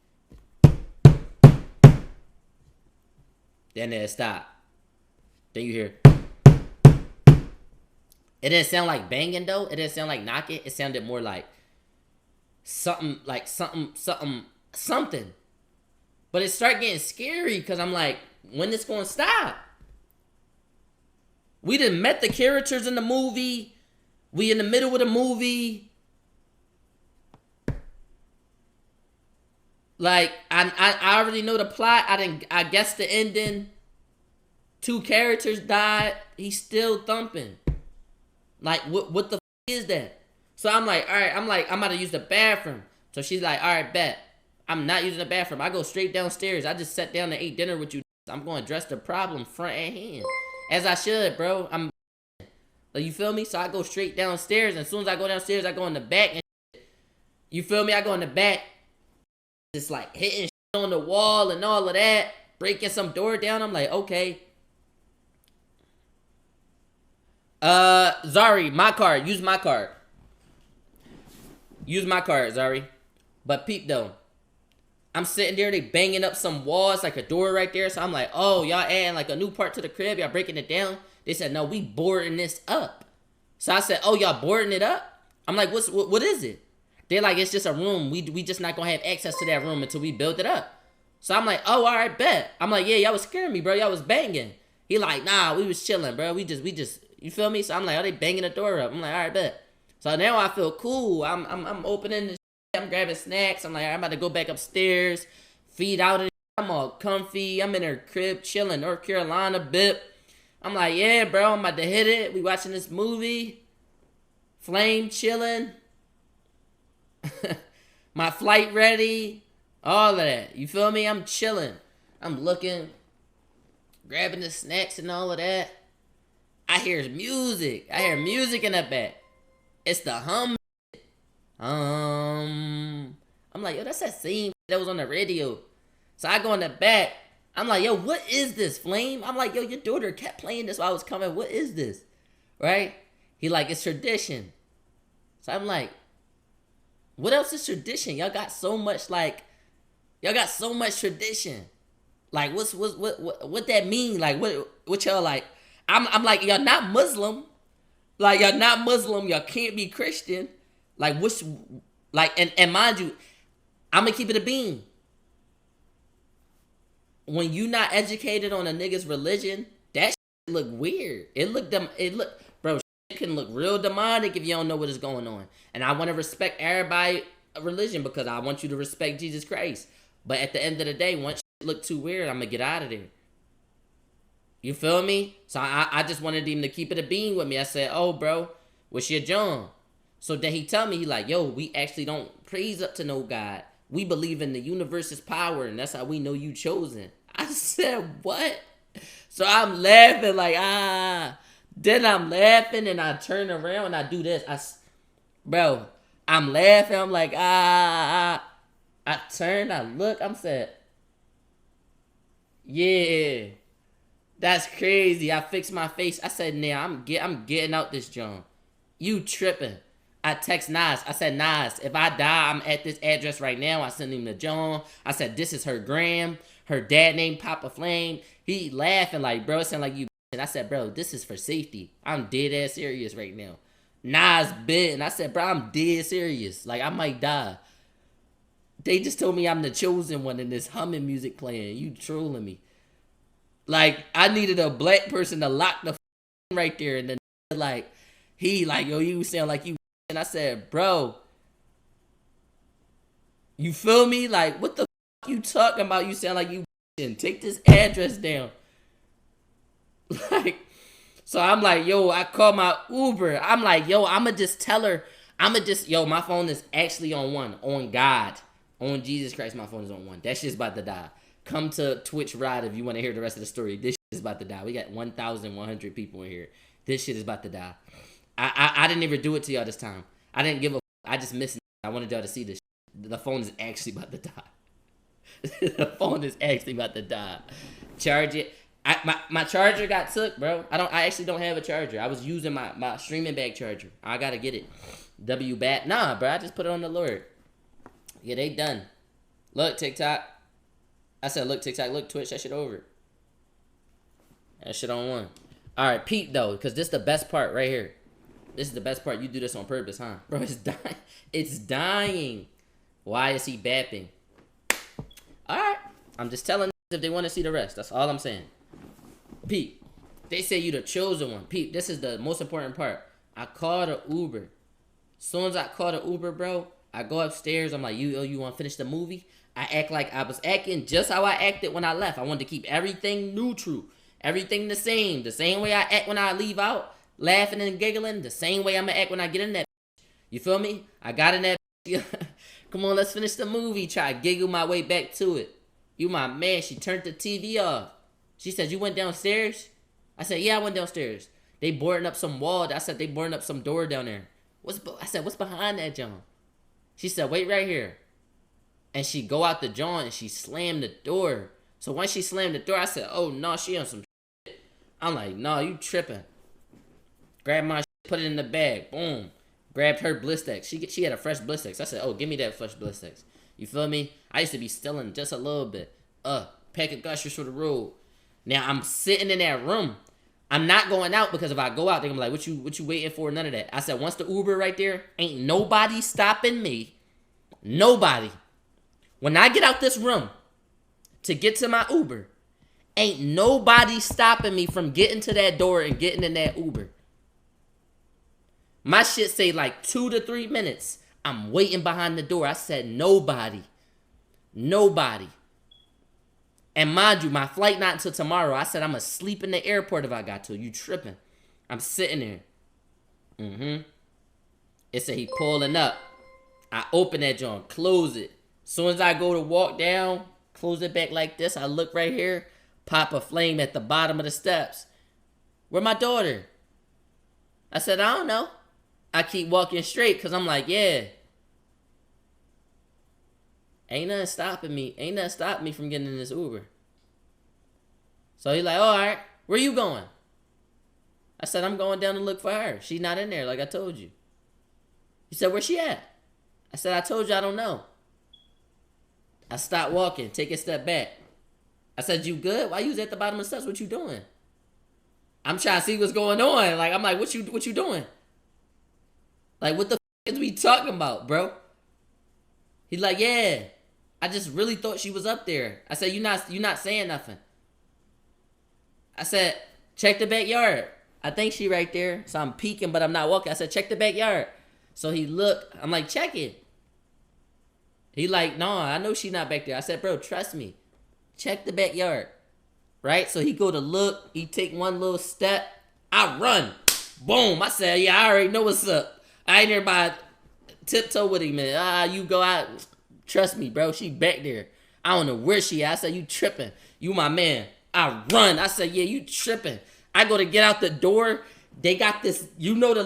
Then it stopped. Then you hear. It didn't sound like banging though. It didn't sound like knocking. It sounded more like something. But it started getting scary because I'm like, when it's going to stop? We done met the characters in the movie. We in the middle of the movie. Like, I already know the plot. I guess the ending. 2 characters died. He's still thumping. Like, what the is that? So I'm like, all right. I'm about to use the bathroom. So she's like, all right, bet. I'm not using the bathroom. I go straight downstairs. I just sat down and ate dinner with you. I'm going to address the problem front and hand. As I should, bro. Like, you feel me? So I go straight downstairs. And as soon as I go downstairs, I go in the back. And you feel me? I go in the back. Just like hitting on the wall and all of that. Breaking some door down. I'm like, okay. Zari, my card. Use my card. Use my card, Zari. But peep though. I'm sitting there, they banging up some walls, like a door right there. So I'm like, oh, y'all adding like a new part to the crib. Y'all breaking it down. They said, no, we boarding this up. So I said, oh, y'all boarding it up? I'm like, what is it? They're like, it's just a room. We just not gonna have access to that room until we build it up. So I'm like, oh, all right, bet. I'm like, yeah, y'all was scaring me, bro. Y'all was banging. He like, nah, we was chilling, bro. We just, you feel me? So I'm like, oh, they banging the door up. I'm like, all right, bet. So now I feel cool. I'm opening the shit. I'm grabbing snacks. I'm like, I'm about to go back upstairs, feed out of it. I'm all comfy. I'm in her crib chilling, North Carolina, bip. I'm like, yeah, bro, I'm about to hit it. We watching this movie. Flame chilling. My flight ready. All of that. You feel me? I'm chilling. I'm looking, grabbing the snacks and all of that. I hear music. I hear music in the back. It's the hum. I'm like, yo, that's that same that was on the radio. So I go in the back. I'm like, yo, what is this, Flame? I'm like, yo, your daughter kept playing this while I was coming. What is this? Right? He like, it's tradition. So I'm like, what else is tradition? Y'all got so much tradition. Like, what that mean? Like, what y'all like? I'm like, y'all not Muslim. Like, y'all not Muslim. Y'all can't be Christian. Like, what's like? And mind you, I'm gonna keep it a bean. When you not educated on a nigga's religion, that shit look weird. It look, bro. Shit can look real demonic if you don't know what is going on. And I want to respect everybody's religion because I want you to respect Jesus Christ. But at the end of the day, once shit look too weird, I'm gonna get out of there. You feel me? So I just wanted him to keep it a bean with me. I said, oh, bro, what's your John? So then he tell me, he like, yo, we actually don't praise up to no God. We believe in the universe's power, and that's how we know you chosen. I said, what? So I'm laughing like, Then I'm laughing, and I turn around, and I do this. Bro, I'm laughing. I'm like, I turn, I look. I'm said, yeah. That's crazy. I fixed my face. I said, nah, I'm getting out this joint. You tripping. I text Nas. I said, Nas, if I die, I'm at this address right now. I sent him to John. I said, this is her gram. Her dad named Papa Flame. He laughing like, bro, it sound like you. And I said, bro, this is for safety. I'm dead ass serious right now. Nas bit. And I said, bro, I'm dead serious. Like, I might die. They just told me I'm the chosen one in this humming music playing. You trolling me. Like, I needed a black person to lock the right there. And then, like, he like, yo, you sound like you. And I said, bro, you feel me? Like, what the you talking about? You sound like you. And take this address down. Like, so I'm like, yo, I call my Uber. I'm like, yo, I'ma just tell her. Yo, my phone is actually on one. On God. On Jesus Christ, my phone is on one. That shit's about to die. Come to Twitch RAUD if you want to hear the rest of the story. This shit is about to die. We got 1,100 people in here. This shit is about to die. I didn't even do it to y'all this time. I didn't give a. I just missed it. I wanted y'all to see this. The phone is actually about to die. The phone is actually about to die. Charge it. My charger got took, bro. I actually don't have a charger. I was using my streaming bag charger. I gotta get it. W-BAT. Nah, bro. I just put it on the Lord. Yeah, they done. Look, TikTok. I said, look, TikTok, look, Twitch, that shit over. That shit on one. All right, peep, though, because this is the best part right here. This is the best part. You do this on purpose, huh? Bro, it's dying. It's dying. Why is he bapping? All right. I'm just telling them if they want to see the rest. That's all I'm saying. Peep. They say you the chosen one. Peep, this is the most important part. I called an Uber. As soon as I called an Uber, bro, I go upstairs. I'm like, you want to finish the movie? I act like I was acting just how I acted when I left. I wanted to keep everything neutral. Everything the same. The same way I act when I leave out, laughing and giggling. The same way I'm going to act when I get in that. You feel me? I got in that. Come on, let's finish the movie. Try to giggle my way back to it. You my man. She turned the TV off. She said, you went downstairs? I said, yeah, I went downstairs. They boarding up some wall. I said, they boarding up some door down there. I said, what's behind that, John? She said, wait right here. And she go out the joint and she slammed the door. So once she slammed the door, I said, oh, no, she on some shit. I'm like, no, you tripping. Grab my shit, put it in the bag. Boom. Grabbed her Blistex. She had a fresh Blistex. I said, oh, give me that fresh Blistex. You feel me? I used to be stealing just a little bit. Pack of gushers for the road. Now, I'm sitting in that room. I'm not going out because if I go out, they're going to be like, what you waiting for? None of that. I said, once the Uber right there, ain't nobody stopping me. Nobody. When I get out this room to get to my Uber, ain't nobody stopping me from getting to that door and getting in that Uber. My shit say like 2 to 3 minutes. I'm waiting behind the door. I said nobody. Nobody. And mind you, my flight not until tomorrow. I said I'm going to sleep in the airport if I got to. You tripping. I'm sitting there. It said he pulling up. I open that joint, close it. Soon as I go to walk down, close it back like this, I look right here, pop a flame at the bottom of the steps. Where my daughter? I said, I don't know. I keep walking straight because I'm like, yeah. Ain't nothing stopping me. Ain't nothing stopping me from getting in this Uber. So he's like, all right, where you going? I said, I'm going down to look for her. She's not in there like I told you. He said, where she at? I said, I told you I don't know. I stopped walking, take a step back. I said, you good? Why you was at the bottom of the steps? What you doing? I'm trying to see what's going on. Like, I'm like, what you doing? Like, what the f is we talking about, bro? He's like, yeah. I just really thought she was up there. I said, you not saying nothing. I said, check the backyard. I think she right there. So I'm peeking, but I'm not walking. I said, check the backyard. So he looked. I'm like, check it. He like, no, I know she not back there. I said, bro, trust me. Check the backyard. Right? So he go to look. He take one little step. I run. Boom. I said, yeah, I already know what's up. I ain't everybody tiptoe with him, man. You go out. Trust me, bro. She back there. I don't know where she at. I said, you tripping. You my man. I run. I said, yeah, you tripping. I go to get out the door. They got this, you know the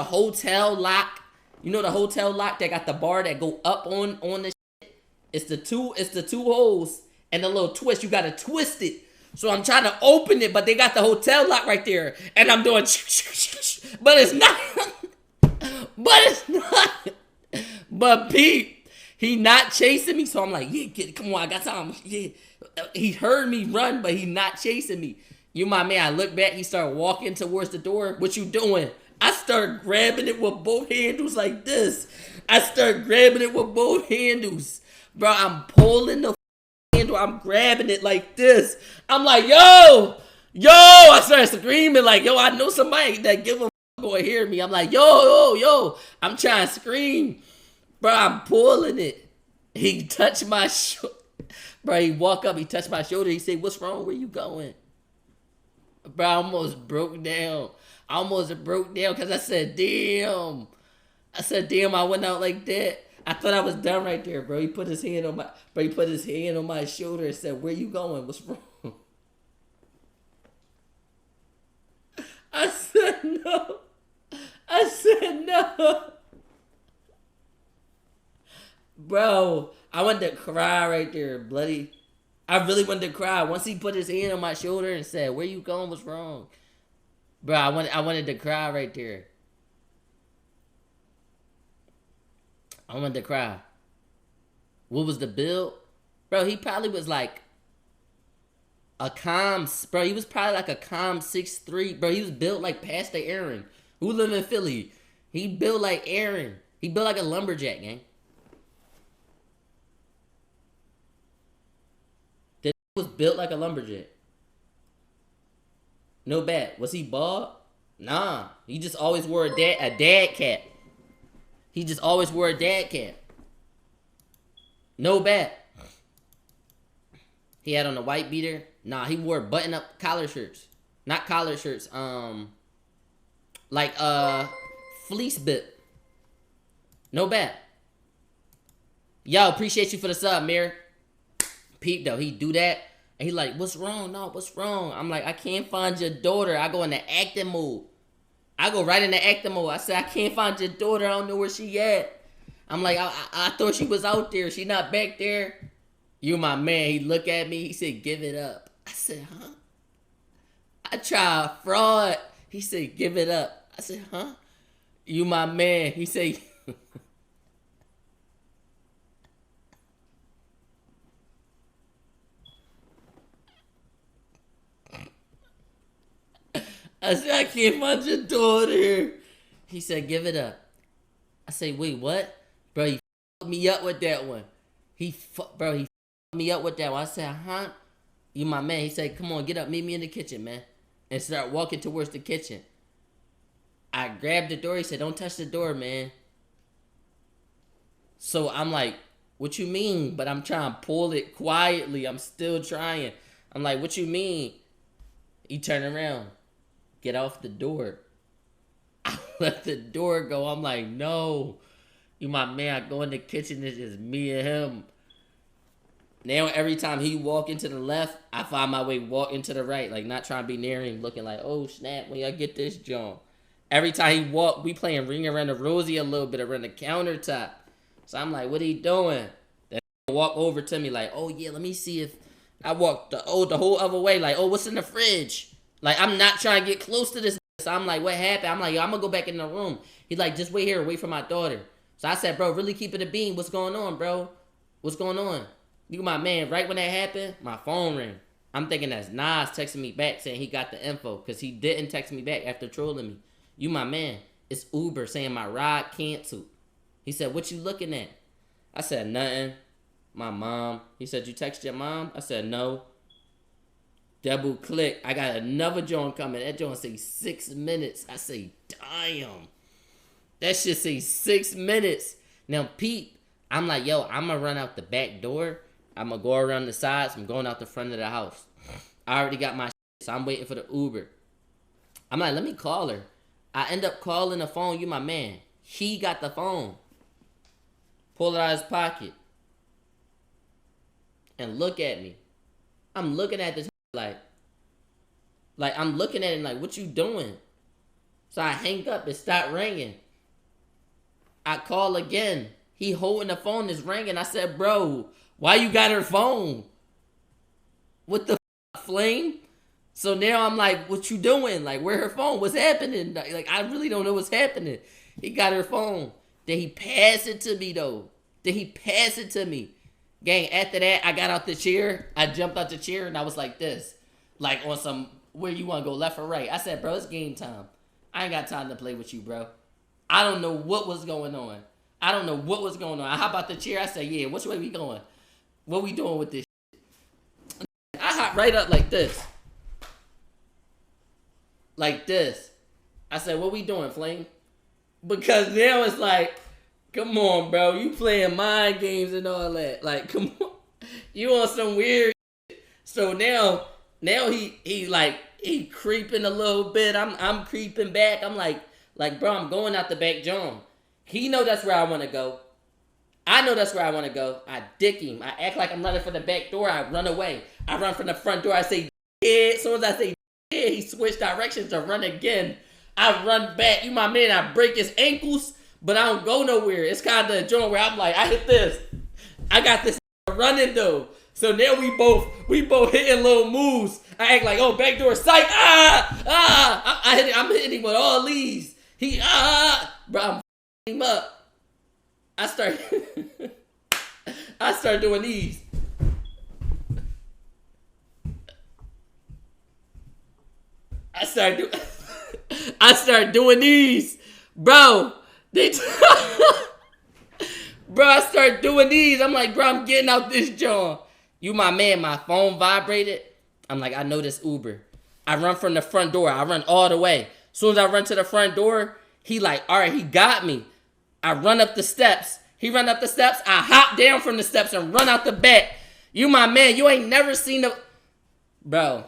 hotel lock. You know the hotel lock that got the bar that go up on the shit? It's the two holes and the little twist. You gotta twist it. So I'm trying to open it, but they got the hotel lock right there. And I'm doing but it's not. But it's not. But Pete, he not chasing me. So I'm like, yeah, come on, I got time. Yeah. He heard me run, but he not chasing me. You my man. I look back, he started walking towards the door. What you doing? I start grabbing it with both handles like this. I start grabbing it with both handles. Bro, I'm pulling the handle. I'm grabbing it like this. I'm like, yo. I started screaming like, yo, I know somebody that give a f gonna hear me. I'm like, yo. I'm trying to scream. Bro, I'm pulling it. He touched my shoulder. Bro, he walk up, he touched my shoulder. He said, what's wrong? Where you going? Bro, I almost broke down. Because I said, damn. I went out like that. I thought I was done right there, bro. He put his hand on my shoulder and said, where you going? What's wrong? I said no. Bro, I wanted to cry right there, bloody. I really wanted to cry. Once he put his hand on my shoulder and said, where you going? What's wrong? Bro, I wanted to cry right there. I wanted to cry. What was the build? Bro, he probably was like a bro, he was probably like a 6'3". Bro, he was built like Pastor Aaron. Who live in Philly? He built like Aaron. He built like a lumberjack, gang. That was built like a lumberjack. No bat. Was he bald? Nah. He just always wore a dad cap. He just always wore a dad cap. No bat. He had on a white beater. Nah, he wore button-up collar shirts. Not collar shirts. Like fleece bit. No bat. Yo, appreciate you for the sub, Mir. Peep though, he do that. And he like, what's wrong? No, what's wrong? I'm like, I can't find your daughter. I go in the acting mode. I go right in the acting mode. I say, I can't find your daughter. I don't know where she at. I'm like, I thought she was out there. She not back there. You my man. He look at me. He said, give it up. I said, huh? I try fraud. He said, give it up. I said, huh? You my man. He said, I said, I can't find your daughter. He said, give it up. I say, wait, what? Bro, he fucked me up with that one. He fucked me up with that one. I said, huh? You my man. He said, come on, get up. Meet me in the kitchen, man. And start walking towards the kitchen. I grabbed the door. He said, don't touch the door, man. So I'm like, what you mean? But I'm trying to pull it quietly. I'm still trying. I'm like, what you mean? He turned around. Get off the door. I let the door go. I'm like, no. You my man, I go in the kitchen, it's just me and him. Now every time he walk into the left, I find my way walking to the right, like not trying to be near him, looking like, oh snap, when y'all get this John. Every time he walk, we playing Ring Around the Rosie a little bit around the countertop. So I'm like, what he doing? Then walk over to me like, oh yeah, let me see if I walk the whole other way, like, oh, what's in the fridge? Like, I'm not trying to get close to this. So I'm like, what happened? I'm like, yo, I'm gonna go back in the room. He's like, just wait here, wait for my daughter. So I said, bro, really keep it a beam. What's going on, bro? What's going on? You my man, right when that happened, my phone rang. I'm thinking that's Nas texting me back saying he got the info because he didn't text me back after trolling me. You my man, it's Uber saying my ride canceled. He said, what you looking at? I said, nothing. My mom. He said, you text your mom? I said, no. Double click. I got another joint coming. That joint say 6 minutes. I say, damn. That shit say 6 minutes. Now, Pete, I'm like, yo, I'm going to run out the back door. I'm going to go around the sides. I'm going out the front of the house. I already got my shit, so I'm waiting for the Uber. I'm like, let me call her. I end up calling the phone. You my man. He got the phone. Pull it out of his pocket. And look at me. I'm looking at this like I'm looking at him like, what you doing? So I hang up. It stopped ringing. I call again. He holding the phone, is ringing. I said, bro, why you got her phone? What the flame? So now I'm like, what you doing? Like, where her phone? What's happening? Like, I really don't know what's happening. He got her phone. Then he passed it to me, though. Gang, after that, I got out the chair. I jumped out the chair, and I was like this. Like, on some, where you want to go, left or right? I said, bro, it's game time. I ain't got time to play with you, bro. I don't know what was going on. I hop out the chair. I said, yeah, which way we going? What we doing with this shit? I hop right up like this. Like this. I said, what we doing, Flame? Because now it's like, come on, bro. You playing mind games and all that. Like, come on. You on some weird shit. So now he creeping a little bit. I'm creeping back. I'm like, bro, I'm going out the back John. He know that's where I want to go. I know that's where I want to go. I dick him. I act like I'm running for the back door. I run away. I run from the front door. I say, yeah. As soon as I say, yeah, he switched directions to run again. I run back. You my man. I break his ankles, but I don't go nowhere. It's kind of a joint where I'm like, I hit this. I got this running though. So now we both hitting little moves. I act like, oh, backdoor sight. I'm hitting him with all these. Bro, I'm him up. I start doing these. I start doing these, bro. Bro, I start doing these. I'm like, bro, I'm getting out this joint. You my man, my phone vibrated. I'm like, I know this Uber. I run from the front door. I run all the way. As soon as I run to the front door, he like, all right, he got me. I run up the steps. He run up the steps. I hop down from the steps and run out the back. You my man. You ain't never seen Bro,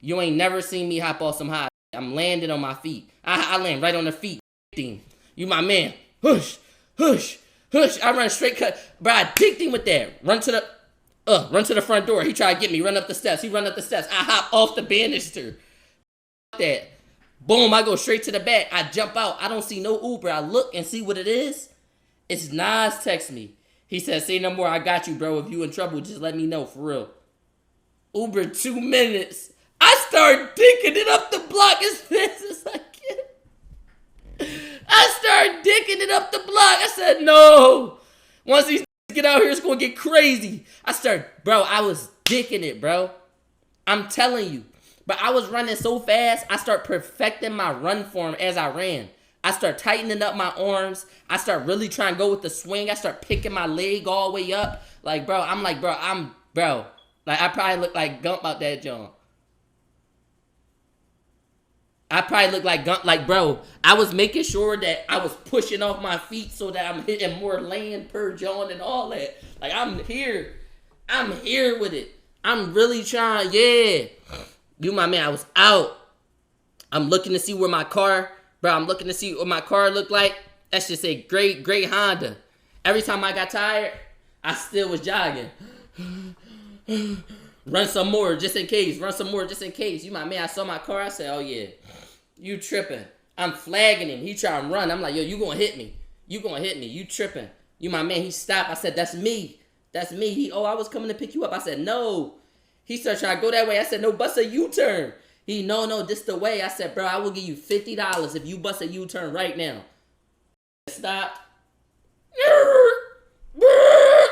you ain't never seen me hop off some high. I'm landing on my feet. I land right on the feet. You my man. Hush, hush, hush. I run straight cut. Bro, I dicked him with that. Run to the front door. He tried to get me. Run up the steps. He run up the steps. I hop off the banister. That. Boom, I go straight to the back. I jump out. I don't see no Uber. I look and see what it is. It's Nas text me. He said, say no more. I got you, bro. If you in trouble, just let me know, for real. Uber 2 minutes. I start dicking it up the block as fast as I can. I start dicking it up the block. I said, no. Once these get out here, it's going to get crazy. Bro, I was dicking it, bro. I'm telling you. But I was running so fast, I start perfecting my run form as I ran. I start tightening up my arms. I start really trying to go with the swing. I start picking my leg all the way up. Like, bro, I'm like, bro. Like, I probably look like Gump out that joint. I probably look like Gump. Like, bro, I was making sure that I was pushing off my feet so that I'm hitting more land per joint and all that. Like, I'm here. I'm here with it. I'm really trying. Yeah. You my man, I was out. I'm looking to see where my car, bro, I'm looking to see what my car looked like. That should say great Honda. Every time I got tired, I still was jogging. Run some more just in case. Run some more just in case. You my man, I saw my car. I said, oh yeah, you tripping. I'm flagging him. He trying to run. I'm like, yo, you gonna hit me. You gonna hit me. You tripping. You my man. He stopped. I said, that's me. That's me. He, oh, I was coming to pick you up. I said, no. He started trying to go that way. I said, no, bust a U-turn. He, no, this the way. I said, bro, I will give you $50 if you bust a U-turn right now. Stopped.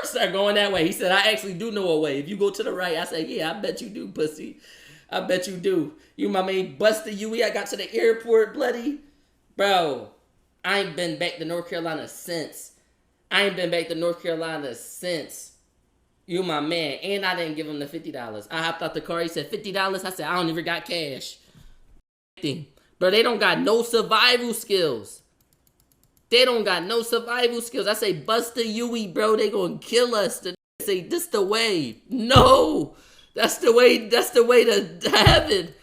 Start going that way. He said, I actually do know a way. If you go to the right, I said, yeah, I bet you do, pussy. I bet you do. You my man busted UE. I got to the airport, bloody. Bro, I ain't been back to North Carolina since. You my man. And I didn't give him the $50. I hopped out the car. He said, $50? I said, I don't even got cash. Bro, they don't got no survival skills. I say, bust the UE, bro. They gonna kill us. They say, this the way. No. That's the way to heaven.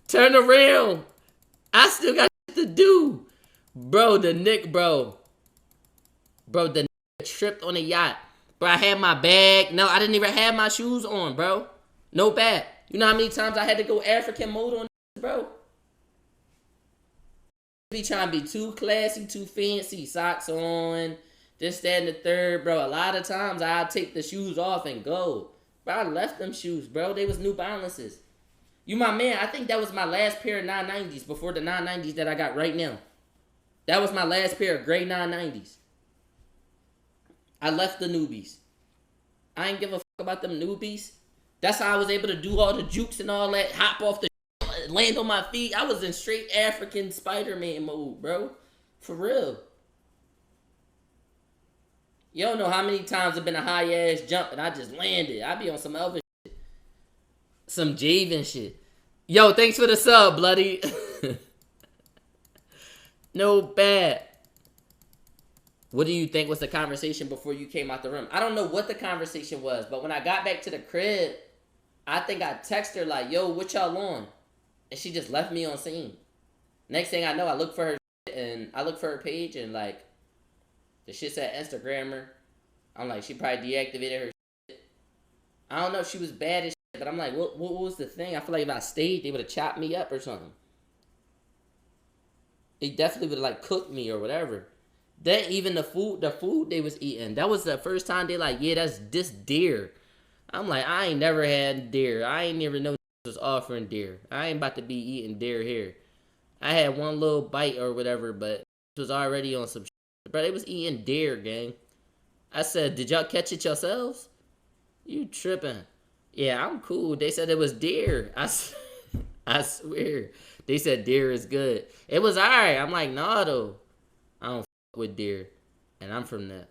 Turn around. I still got to do. Bro, the Nick tripped on a yacht. Bro, I had my bag. No, I didn't even have my shoes on, bro. No bag. You know how many times I had to go African mode on this, bro? Be trying to be too classy, too fancy. Socks on, this, that, and the third, bro. A lot of times I'd take the shoes off and go. Bro, I left them shoes, bro. They was New Balances. You my man, I think that was my last pair of 990s before the 990s that I got right now. That was my last pair of gray 990s. I left the newbies. I ain't give a fuck about them newbies. That's how I was able to do all the jukes and all that. Hop off the land on my feet. I was in straight African Spider-Man mode, bro. For real. You don't know how many times I've been a high-ass jump and I just landed. I be on some other shit. Some Javen shit. Yo, thanks for the sub, bloody. No bad. What do you think was the conversation before you came out the room? I don't know what the conversation was, but when I got back to the crib, I think I texted her like, yo, what y'all on? And she just left me on scene. Next thing I know, I look for her and I look for her page and like, the shit said Instagrammer. I'm like, she probably deactivated her shit. I don't know if she was bad as shit, but I'm like, what was the thing? I feel like if I stayed, they would have chopped me up or something. They definitely would have like cooked me or whatever. Then even the food they was eating, that was the first time they like, yeah, that's this deer. I'm like, I ain't never had deer. I ain't never know was offering deer. I ain't about to be eating deer here. I had one little bite or whatever, but it was already on some shit. Bro, they was eating deer, gang. I said, did y'all catch it yourselves? You tripping. Yeah, I'm cool. They said it was deer. I swear. They said deer is good. It was alright. I'm like, nah, though. I don't with deer, and I'm from the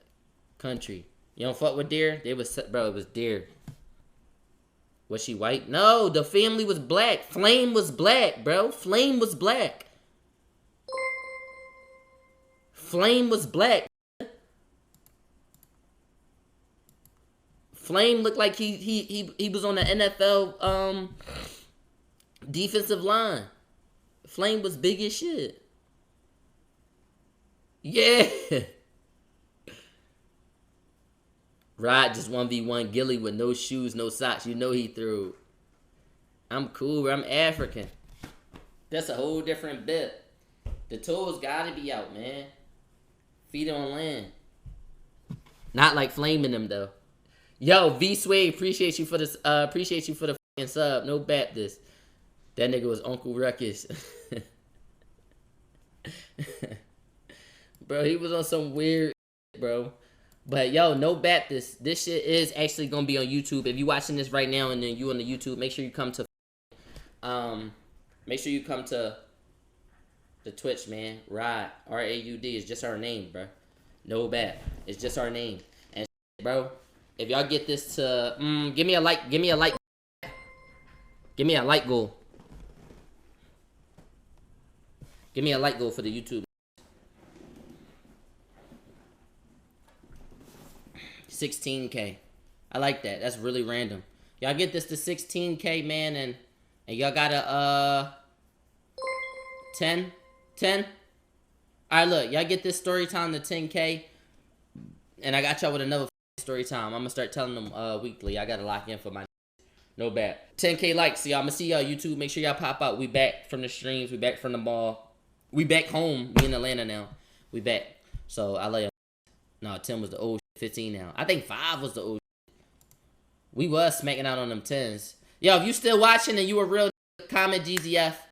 country. You don't fuck with deer? They was, bro, it was deer. Was she white? No, the family was black. Flame was black, bro. Flame was black. Flame was black. Flame looked like he was on the NFL defensive line. Flame was big as shit. Yeah. Rod just 1v1 Gilly with no shoes, no socks. You know he threw. I'm cool, bro. I'm African. That's a whole different bit. The toes gotta be out, man. Feet on land. Not like flaming them though. Yo, V Sway, appreciate you for this. Appreciate you for the fucking sub. No Baptist. That nigga was Uncle Ruckus. Bro, he was on some weird shit, bro. But yo, no Baptist. This shit is actually gonna be on YouTube. If you watching this right now and then you on the YouTube, make sure you come to the Twitch, man. RAUD. R-A-U-D is just our name, bro. No Bap. It's just our name. And bro, if y'all get this to give me a like goal. Give me a like goal for the YouTube. 16K. I like that. That's really random. Y'all get this to 16K, man, and y'all got a 10. All right, look, y'all get this story time to 10K, and I got y'all with another story time. I'm gonna start telling them weekly. I gotta lock in for my no bad. 10K likes, so y'all. I'm gonna see y'all YouTube. Make sure y'all pop out. We back from the streams. We back from the mall. We back home. We in Atlanta now. We back. So I love y'all. No, 10 was the old 15 now. I think 5 was the old. We was smacking out on them 10s. Yo, if you still watching and you a real, comment GZF.